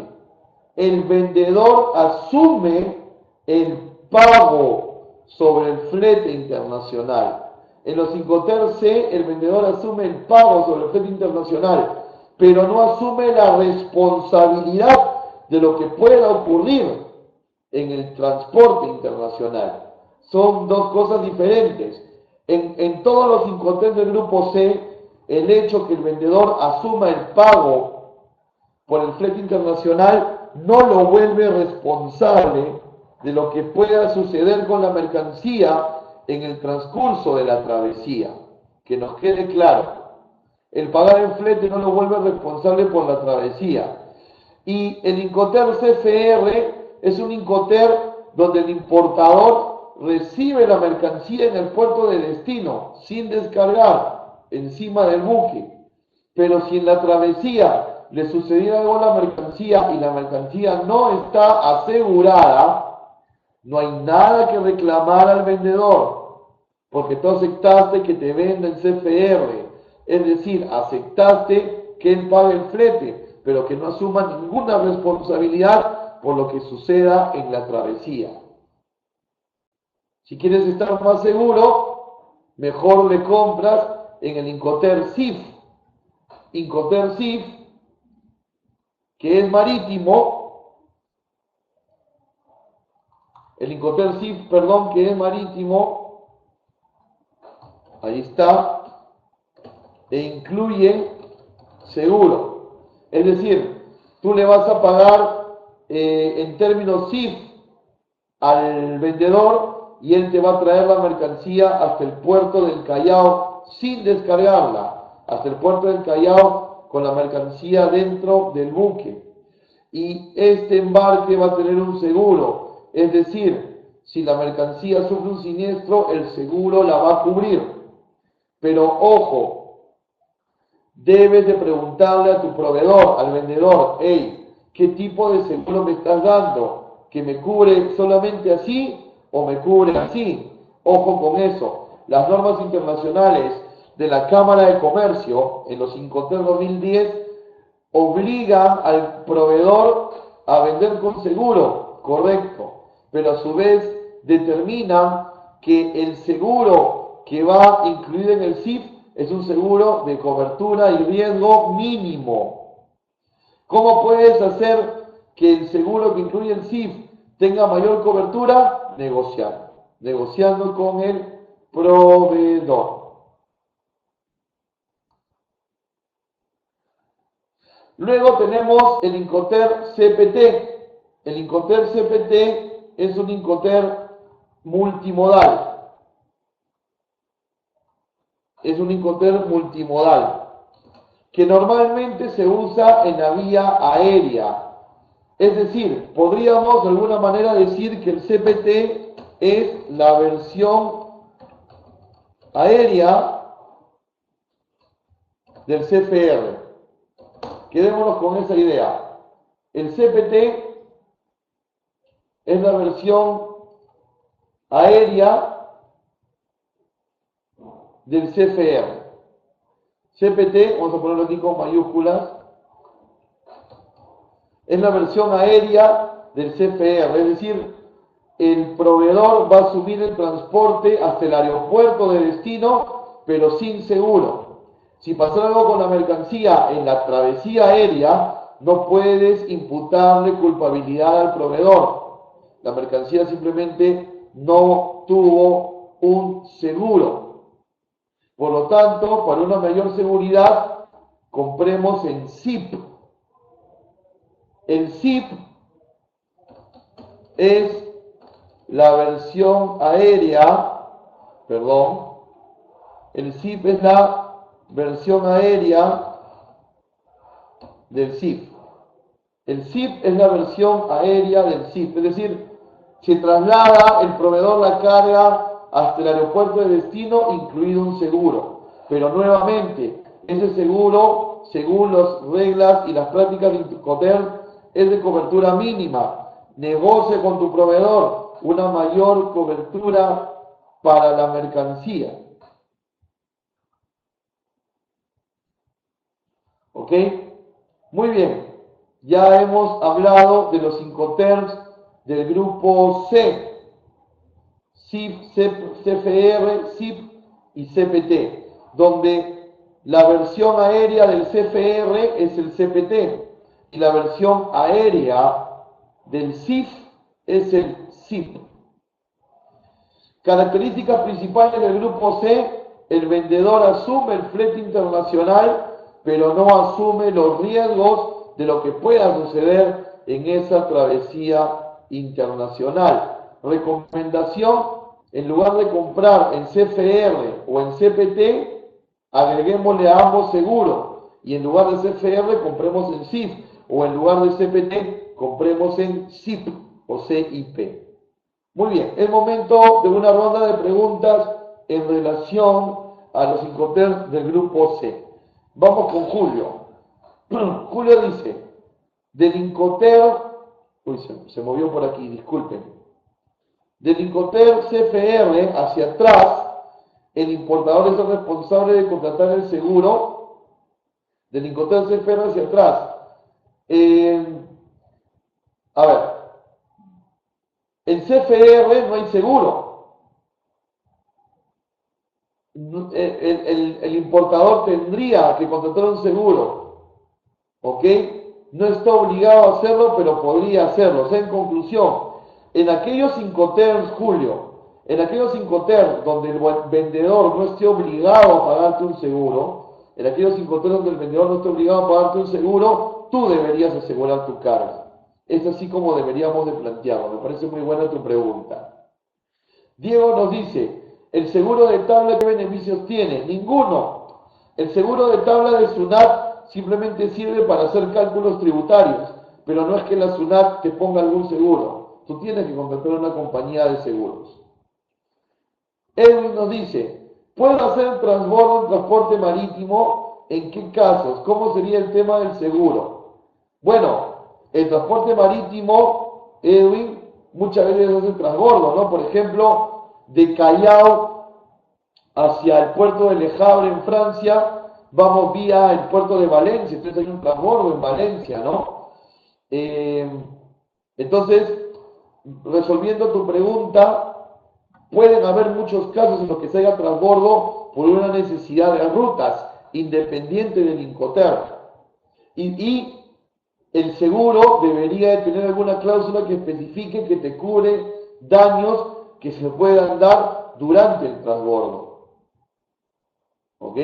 El vendedor asume el pago sobre el flete internacional. En los Incoterms C, el vendedor asume el pago sobre el flete internacional, pero no asume la responsabilidad de lo que pueda ocurrir en el transporte internacional. Son dos cosas diferentes. En todos los Incoterms del grupo C, el hecho que el vendedor asuma el pago por el flete internacional no lo vuelve responsable de lo que pueda suceder con la mercancía en el transcurso de la travesía. Que nos quede claro, el pagar el flete no lo vuelve responsable por la travesía. Y el Incoterm CFR es un Incoterm donde el importador recibe la mercancía en el puerto de destino sin descargar encima del buque. Pero si en la travesía le sucediera algo a la mercancía y la mercancía no está asegurada, no hay nada que reclamar al vendedor, porque tú aceptaste que te venda el CFR, es decir, aceptaste que él pague el flete, pero que no asuma ninguna responsabilidad por lo que suceda en la travesía. Si quieres estar más seguro, mejor le compras en el Incoterm CIF. Incoterm CIF, que es marítimo, el Incoterm CIF, perdón, que es marítimo, ahí está, e incluye seguro. Es decir, tú le vas a pagar en términos CIF al vendedor y él te va a traer la mercancía hasta el puerto del Callao sin descargarla, hasta el puerto del Callao con la mercancía dentro del buque. Y este embarque va a tener un seguro, es decir, si la mercancía sufre un siniestro, el seguro la va a cubrir. Pero ojo, debes de preguntarle a tu proveedor, al vendedor, hey, ¿qué tipo de seguro me estás dando? que me cubre solamente así o me cubre así. Ojo con eso. Las normas internacionales de la Cámara de Comercio en los Incoterms 2010 obligan al proveedor a vender con seguro, correcto, pero a su vez determinan que el seguro que va incluido en el SIF es un seguro de cobertura y riesgo mínimo. ¿Cómo puedes hacer que el seguro que incluye el SIF tenga mayor cobertura? Negociando con el proveedor. Luego tenemos el Incoterm CPT. El Incoterm CPT es un Incoterm multimodal. Es un Incoterm multimodal que normalmente se usa en la vía aérea. Es decir, podríamos de alguna manera decir que el CPT es la versión aérea del CFR. Quedémonos con esa idea. El CPT es la versión aérea del CFR. CPT, vamos a ponerlo aquí con mayúsculas, es la versión aérea del CFR, es decir, el proveedor va a asumir el transporte hasta el aeropuerto de destino, pero sin seguro. Si pasa algo con la mercancía en la travesía aérea, no puedes imputarle culpabilidad al proveedor. La mercancía simplemente no tuvo un seguro. Por lo tanto, para una mayor seguridad, compremos en SIP. El SIP es la versión aérea, el SIP es la versión aérea del SIP. El SIP es la versión aérea del SIP, es decir, se traslada el proveedor la carga hasta el aeropuerto de destino, incluido un seguro. Pero nuevamente, ese seguro, según las reglas y las prácticas de Incoterm, es de cobertura mínima. Negocia con tu proveedor una mayor cobertura para la mercancía. ¿Ok? Muy bien. Ya hemos hablado de los Incoterms del grupo C. SIP, CFR, SIP y CPT, donde la versión aérea del CFR es el CPT y la versión aérea del SIF es el SIP. Características principales del grupo C: el vendedor asume el flete internacional, pero no asume los riesgos de lo que pueda suceder en esa travesía internacional. Recomendación: en lugar de comprar en CFR o en CPT, agreguémosle a ambos seguros. Y en lugar de CFR, compremos en SIF. O en lugar de CPT, compremos en SIP o CIP. Muy bien, es momento de una ronda de preguntas en relación a los Incoterms del grupo C. Vamos con Julio. Julio dice, del Incoterm, se movió por aquí, disculpen. Del Incoterm CFR hacia atrás, el importador es el responsable de contratar el seguro. Del Incoterm CFR hacia atrás. A ver, en CFR no hay seguro. El importador tendría que contratar un seguro. ¿Ok? No está obligado a hacerlo, pero podría hacerlo. O sea, en conclusión, en aquellos Incoterms, Julio, en aquellos Incoterms donde el vendedor no esté obligado a pagarte un seguro, en aquellos Incoterms donde el vendedor no esté obligado a pagarte un seguro, tú deberías asegurar tu carga. Es así como deberíamos de plantearlo. Me parece muy buena tu pregunta. Diego nos dice, ¿el seguro de tabla qué beneficios tiene? Ninguno. El seguro de tabla de SUNAT simplemente sirve para hacer cálculos tributarios, pero no es que la SUNAT te ponga algún seguro. Tú tienes que contratar una compañía de seguros. Edwin nos dice, ¿puedo hacer transbordo en transporte marítimo? ¿En qué casos? ¿Cómo sería el tema del seguro? Bueno, el transporte marítimo, Edwin, muchas veces hacen transbordo, ¿no? Por ejemplo, de Callao hacia el puerto de Le Havre en Francia, vamos vía el puerto de Valencia, entonces hay un transbordo en Valencia, ¿no? Entonces, resolviendo tu pregunta, pueden haber muchos casos en los que se haga transbordo por una necesidad de rutas, independiente del Incoterm. Y el seguro debería de tener alguna cláusula que especifique que te cubre daños que se puedan dar durante el transbordo. ¿Ok?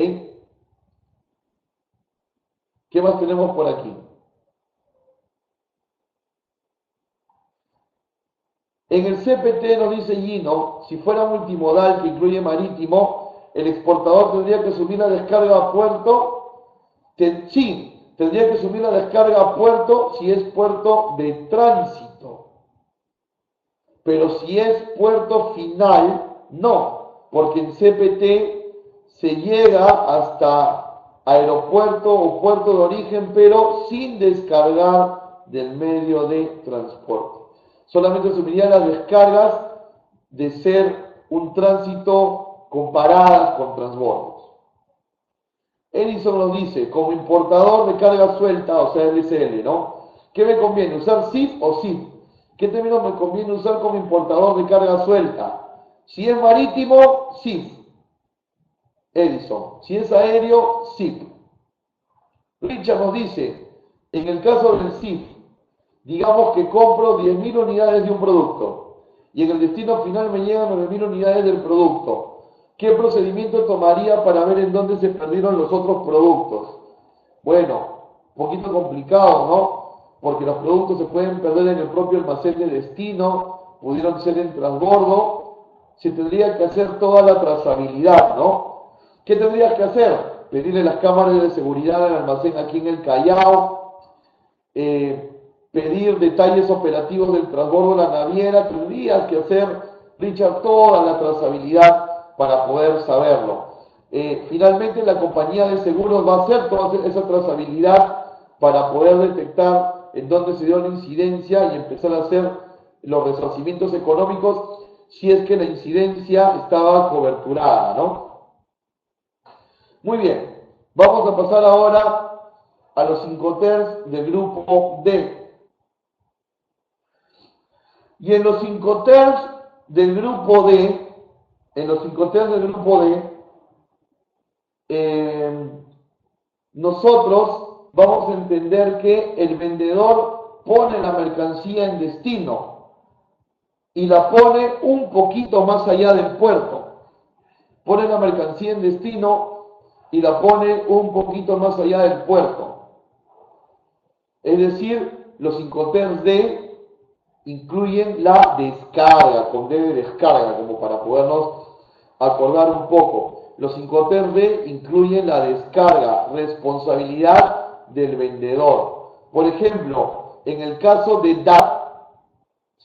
¿Qué más tenemos por aquí? En el CPT nos dice Gino, si fuera multimodal que incluye marítimo, el exportador tendría que subir la descarga a puerto. Sí, tendría que subir la descarga a puerto si es puerto de tránsito. Pero si es puerto final, no, porque en CPT se llega hasta aeropuerto o puerto de origen, pero sin descargar del medio de transporte. Solamente asumiría las descargas de ser un tránsito comparadas con transbordos. Edison nos dice, como importador de carga suelta, o sea, LSL, ¿no? ¿Qué me conviene, usar SIF o SIF? ¿Qué término me conviene usar como importador de carga suelta? Si es marítimo, SIF. Edison. Si es aéreo, SIF. Richard nos dice, en el caso del SIF, digamos que compro 10.000 unidades de un producto y en el destino final me llegan 9.000 unidades del producto. ¿Qué procedimiento tomaría para ver en dónde se perdieron los otros productos? Bueno, un poquito complicado, ¿no? Porque los productos se pueden perder en el propio almacén de destino, pudieron ser en transbordo, se tendría que hacer toda la trazabilidad, ¿no? ¿Qué tendrías que hacer? Pedirle las cámaras de seguridad al almacén aquí en el Callao, pedir detalles operativos del transbordo de la naviera, tendrías que hacer, Richard, toda la trazabilidad para poder saberlo. Finalmente, la compañía de seguros va a hacer toda esa trazabilidad para poder detectar en dónde se dio la incidencia y empezar a hacer los resarcimientos económicos si es que la incidencia estaba coberturada, ¿no? Muy bien, vamos a pasar ahora a los Incoterms del grupo D. Y en los Incoterms del grupo D, nosotros vamos a entender que el vendedor pone la mercancía en destino y la pone un poquito más allá del puerto. Pone la mercancía en destino y la pone un poquito más allá del puerto. Es decir, los Incoterms D incluyen la descarga, con D de descarga, como para podernos acordar un poco. Los Incoterms D incluyen la descarga, responsabilidad del vendedor. Por ejemplo, en el caso de DAT,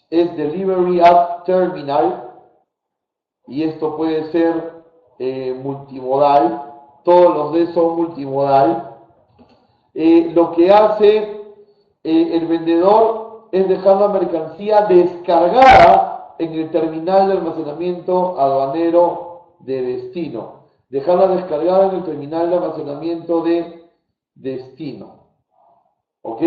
es Delivery at Terminal, y esto puede ser multimodal, todos los D son multimodal. Lo que hace el vendedor es dejar la mercancía descargada en el terminal de almacenamiento aduanero de destino. Dejarla descargada en el terminal de almacenamiento de destino. ¿Ok?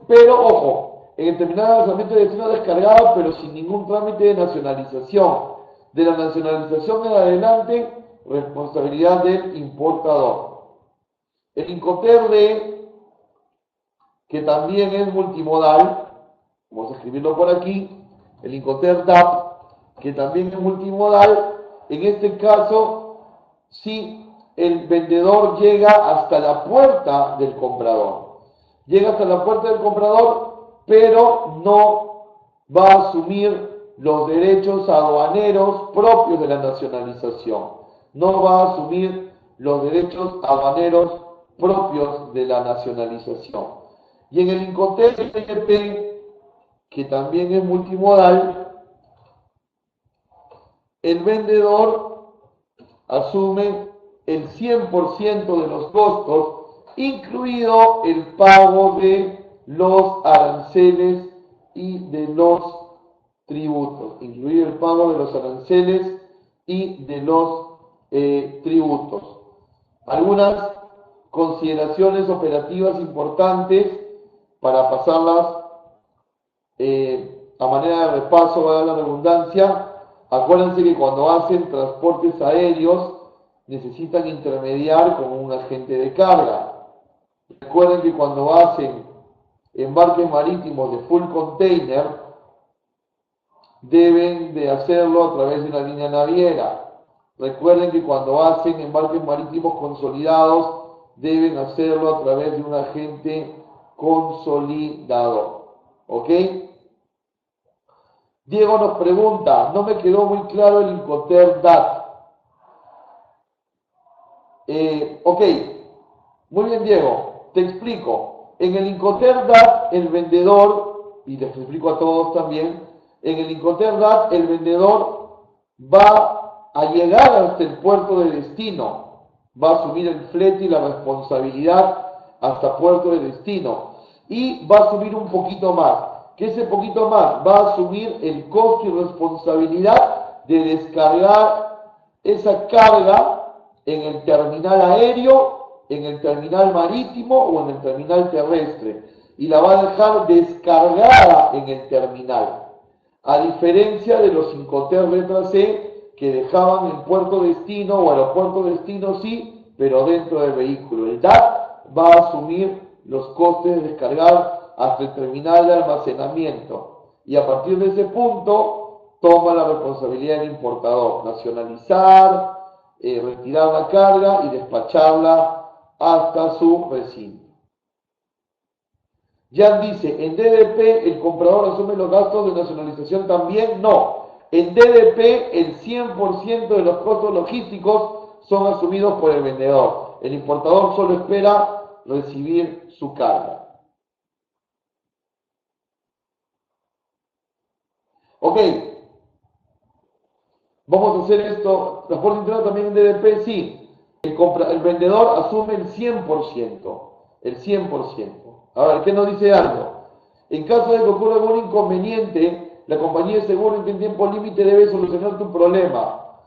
Pero ojo, en el terminal de almacenamiento de destino descargada, pero sin ningún trámite de nacionalización. De la nacionalización en adelante, responsabilidad del importador. El Incoterm D, que también es multimodal, vamos a escribirlo por aquí, el Incoterm DAP, que también es multimodal, en este caso, si el vendedor llega hasta la puerta del comprador. Llega hasta la puerta del comprador, pero no va a asumir los derechos aduaneros propios de la nacionalización. No va a asumir los derechos aduaneros propios de la nacionalización. Y en el Incoterm TP, que también es multimodal, el vendedor asume el 100% de los costos, incluido el pago de los aranceles y de los tributos, incluir el pago de los aranceles y de los tributos. Algunas consideraciones operativas importantes para pasarlas a manera de repaso, valga la redundancia. Acuérdense que cuando hacen transportes aéreos necesitan intermediar con un agente de carga. Recuerden que cuando hacen embarques marítimos de full container deben de hacerlo a través de una línea naviera. Recuerden que cuando hacen embarques marítimos consolidados deben hacerlo a través de un agente consolidador. ¿Ok? Diego nos pregunta, no me quedó muy claro el Incoterm DAT. Ok, muy bien Diego, te explico. En el Incoterm DAT el vendedor, y les explico a todos también, en el Incoterm DAT el vendedor va a llegar hasta el puerto de destino, va a asumir el flete y la responsabilidad hasta puerto de destino y va a asumir un poquito más. Que ese poquito más va a asumir el costo y responsabilidad de descargar esa carga en el terminal aéreo, en el terminal marítimo o en el terminal terrestre y la va a dejar descargada en el terminal, a diferencia de los Incoterm letra C que dejaban en puerto destino o aeropuerto destino sí, pero dentro del vehículo. El DAT va a asumir los costes de descargar hasta el terminal de almacenamiento y a partir de ese punto toma la responsabilidad del importador, nacionalizar, retirar la carga y despacharla hasta su recinto. Jan dice, ¿en DDP el comprador asume los gastos de nacionalización también? No, en DDP el 100% de los costos logísticos son asumidos por el vendedor. El importador solo espera recibir su carga. Ok, vamos a hacer esto. Transporte interno también en DDP, sí. El vendedor asume el 100%. El 100%. A ver, ¿qué nos dice algo? En caso de que ocurra algún inconveniente, la compañía de seguro en qué tiempo límite debe solucionar tu problema.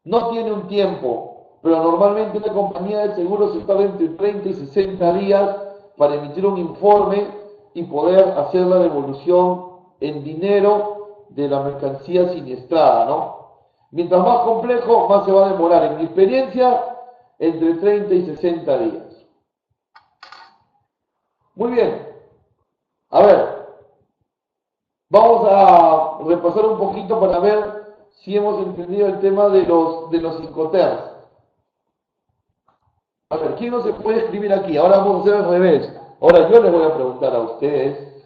No tiene un tiempo, pero normalmente una compañía de seguros se tarda entre 30 y 60 días para emitir un informe y poder hacer la devolución en dinero de la mercancía siniestrada, ¿no? Mientras más complejo, más se va a demorar. En mi experiencia, entre 30 y 60 días. Muy bien. A ver, vamos a repasar un poquito para ver si hemos entendido el tema de los Incoterms. A ver, ¿quién no se puede escribir aquí? Ahora vamos a hacer al revés. Ahora yo les voy a preguntar a ustedes,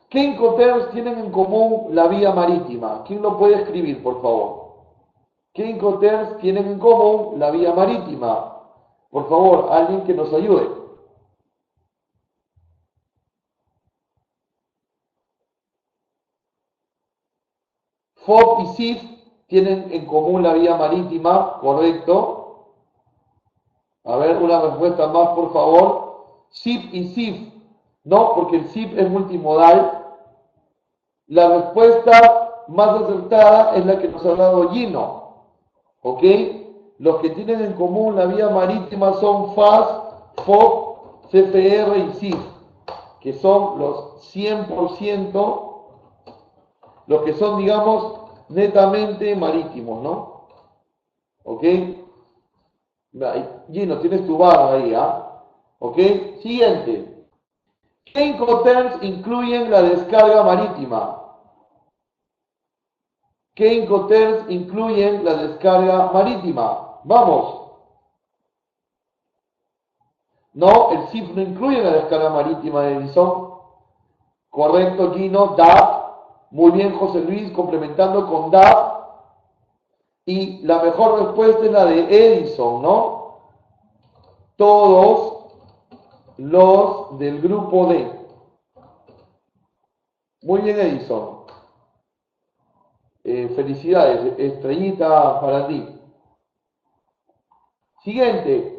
¿qué Incoterms tienen en común la vía marítima? ¿Quién lo puede escribir, por favor? ¿Qué Incoterms tienen en común la vía marítima? Por favor, alguien que nos ayude. FOB y SIF tienen en común la vía marítima, ¿correcto? A ver, una respuesta más, por favor. SIF y SIF, no, porque el SIF es multimodal. La respuesta más acertada es la que nos ha dado Gino, ¿ok? Los que tienen en común la vía marítima son FAS, FOB, CFR y SIF, que son los 100%, los que son, digamos, netamente marítimos, ¿no? ¿Ok? Gino, tienes tu barra ahí, ¿ah? ¿Ok? Siguiente. ¿Qué Incoterms incluyen la descarga marítima? ¿Qué Incoterms incluyen la descarga marítima? Vamos. No, el SIF no incluye la descarga marítima de Edison. Correcto, Gino. DAP. Muy bien, José Luis, complementando con DAP. Y la mejor respuesta es la de Edison, ¿no? Todos los del grupo D. Muy bien, Edison. Felicidades, estrellita para ti. Siguiente.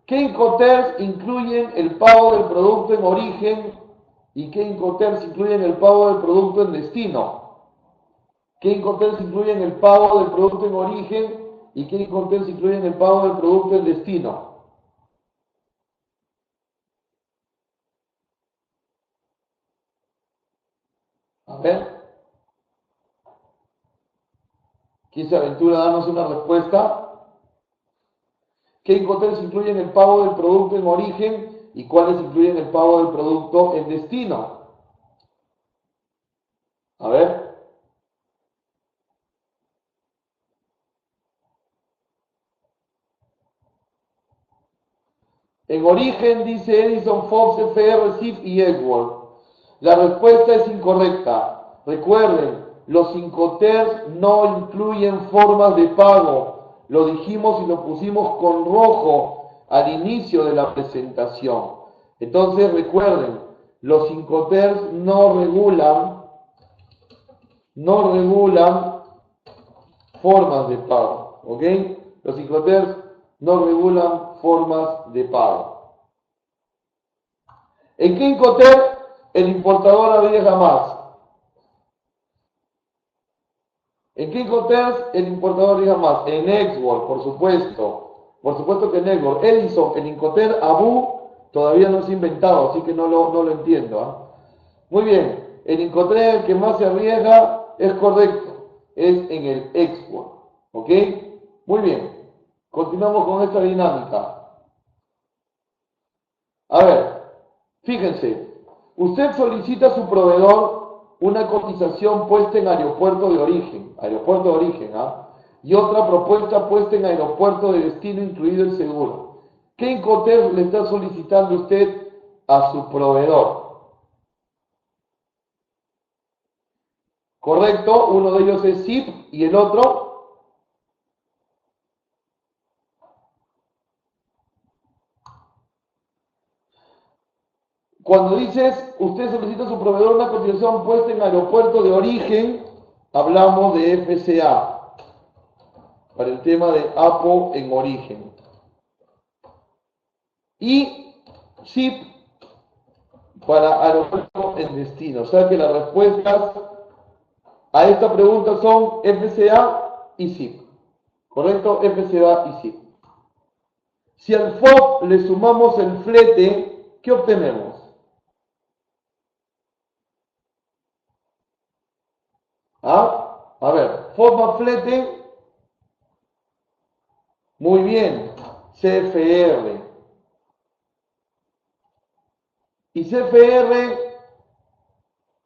¿Qué Incoterms incluyen el pago del producto en origen y qué Incoterms incluyen el pago del producto en destino. ¿Qué Incoterms incluyen el pago del producto en origen y qué Incoterms incluyen el pago del producto en destino? A ver, ¿quién se aventura a darnos una respuesta? ¿Qué Incoterms incluyen el pago del producto en origen y cuáles incluyen el pago del producto en destino? A ver. En origen dice Edison, Fox, FR, SIF y Edward. La respuesta es incorrecta. Recuerden, los Incoterms no incluyen formas de pago. Lo dijimos y lo pusimos con rojo al inicio de la presentación. Entonces recuerden, los Incoterms no regulan formas de pago. ¿Ok? Los Incoterms no regulan formas de pago. ¿En qué Incoterm el importador arriesga más? ¿En qué Incoterms el importador arriesga más? En Exworld, por supuesto. Por supuesto que en Exworld. Edison, el Incoterm Abu todavía no se ha inventado, así que no lo entiendo. ¿Eh? Muy bien. El Incoterm que más se arriesga es correcto. Es en el Exworld. ¿Ok? Muy bien. Continuamos con esta dinámica. A ver, fíjense, usted solicita a su proveedor una cotización puesta en aeropuerto de origen, ¿ah? Y otra propuesta puesta en aeropuerto de destino, incluido el seguro. ¿Qué Incoterms le está solicitando usted a su proveedor? ¿Correcto? Uno de ellos es SIP y el otro. Cuando dices, usted solicita a su proveedor una cotización puesta en aeropuerto de origen, hablamos de FCA, para el tema de APO en origen. Y SIP para aeropuerto en destino. O sea que las respuestas a esta pregunta son FCA y SIP. ¿Correcto? FCA y SIP. Si al FOB le sumamos el flete, ¿qué obtenemos? ¿Ah? A ver, FOB más flete. Muy bien. CFR. Y CFR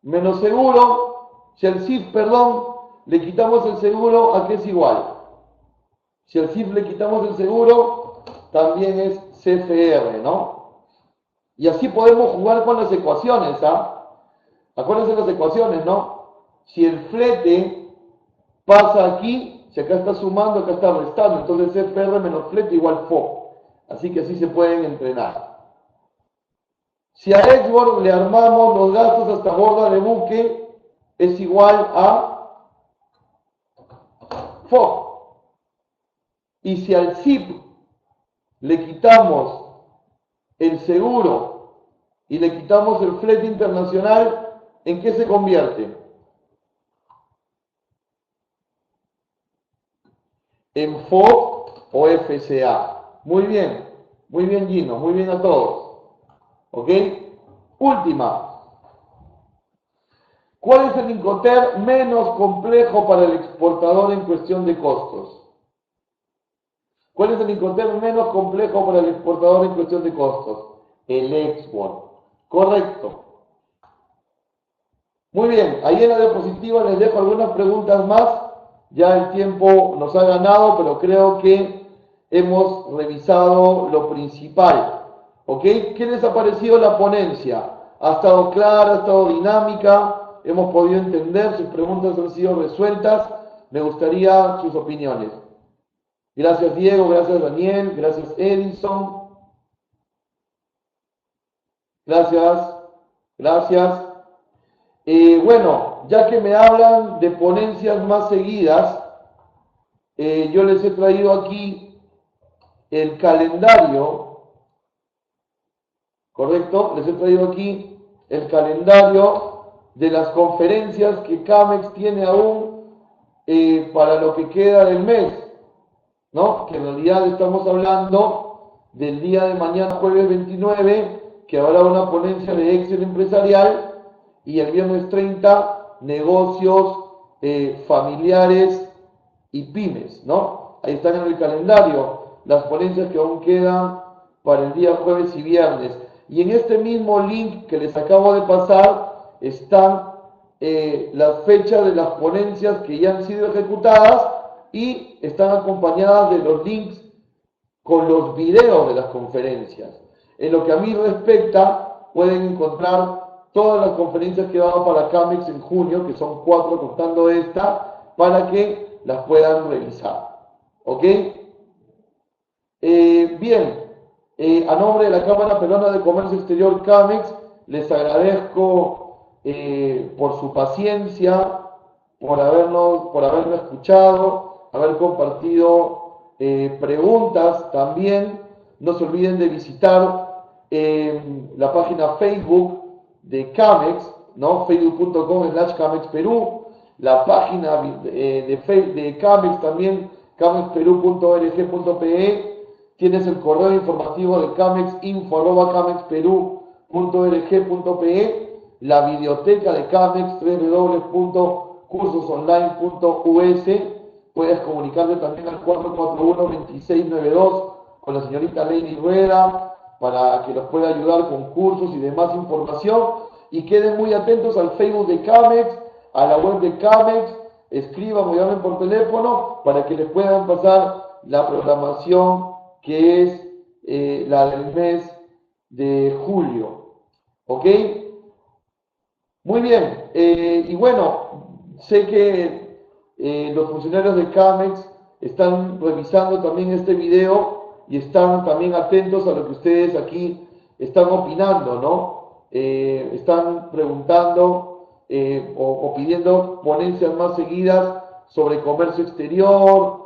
menos seguro, si al CIF, perdón, le quitamos el seguro, ¿a qué es igual? Si al CIF le quitamos el seguro, también es CFR, ¿no? Y así podemos jugar con las ecuaciones, ¿ah? Acuérdense las ecuaciones, ¿no? Si el flete pasa aquí, si acá está sumando, acá está restando, entonces CFR menos flete igual FO. Así que así se pueden entrenar. Si a Edward le armamos los gastos hasta borda de buque, es igual a FO. Y si al SIP le quitamos el seguro y le quitamos el flete internacional, ¿en qué se convierte? ¿En FO o FCA? Muy bien Gino, muy bien a todos. ¿Ok? Última. ¿Cuál es el Incoterm menos complejo para el exportador en cuestión de costos? ¿Cuál es el Incoterm menos complejo para el exportador en cuestión de costos? El export. Correcto. Muy bien, ahí en la diapositiva les dejo algunas preguntas más. Ya el tiempo nos ha ganado, pero creo que hemos revisado lo principal. ¿Ok? ¿Qué les ha parecido la ponencia? ¿Ha estado clara? ¿Ha estado dinámica? ¿Hemos podido entender? ¿Sus preguntas han sido resueltas? Me gustaría sus opiniones. Gracias Diego, gracias Daniel, gracias Edison. Gracias. Bueno, ya que me hablan de ponencias más seguidas, yo les he traído aquí el calendario, ¿correcto? Les he traído aquí el calendario de las conferencias que CAMEX tiene aún para lo que queda del mes, ¿no? Que en realidad estamos hablando del día de mañana, jueves 29, que habrá una ponencia de Excel empresarial, y el viernes 30, negocios familiares y pymes, ¿no? Ahí están en el calendario las ponencias que aún quedan para el día jueves y viernes. Y en este mismo link que les acabo de pasar están las fechas de las ponencias que ya han sido ejecutadas y están acompañadas de los links con los videos de las conferencias. En lo que a mí respecta, pueden encontrar todas las conferencias que he dado para CAMEX en junio, que son 4 contando esta, para que las puedan revisar. ¿Ok? Bien, a nombre de la Cámara Peruana de Comercio Exterior CAMEX, les agradezco por su paciencia, por haberme escuchado, haber compartido preguntas también. No se olviden de visitar la página Facebook de CAMEX, ¿no? facebook.com/CAMEX Perú, la página de CAMEX también, camexperú.org.pe. Tienes el correo informativo de CAMEX, info@camexperú.org.pe, la biblioteca de CAMEX, www.cursosonline.us. Puedes comunicarte también al 441-2692 con la señorita Lady Rueda para que los pueda ayudar con cursos y demás información. Y queden muy atentos al Facebook de CAMEX, a la web de CAMEX, escriban o llamen por teléfono para que les puedan pasar la programación que es la del mes de julio. ¿Ok? Muy bien. Y bueno, sé que los funcionarios de CAMEX están revisando también este video y están también atentos a lo que ustedes aquí están opinando, ¿no? Están preguntando o pidiendo ponencias más seguidas sobre comercio exterior,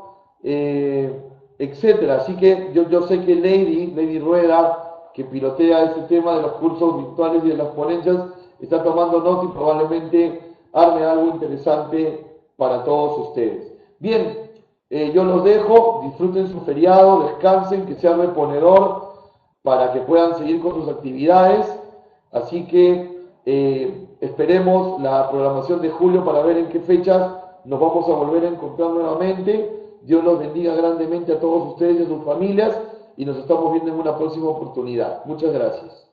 etcétera. Así que yo sé que Lady Rueda, que pilotea este tema de los cursos virtuales y de las ponencias, está tomando nota y probablemente arme algo interesante para todos ustedes. Bien, yo los dejo, disfruten su feriado, descansen, que sea reponedor para que puedan seguir con sus actividades. Así que esperemos la programación de julio para ver en qué fechas nos vamos a volver a encontrar nuevamente. Dios los bendiga grandemente a todos ustedes y a sus familias y nos estamos viendo en una próxima oportunidad. Muchas gracias.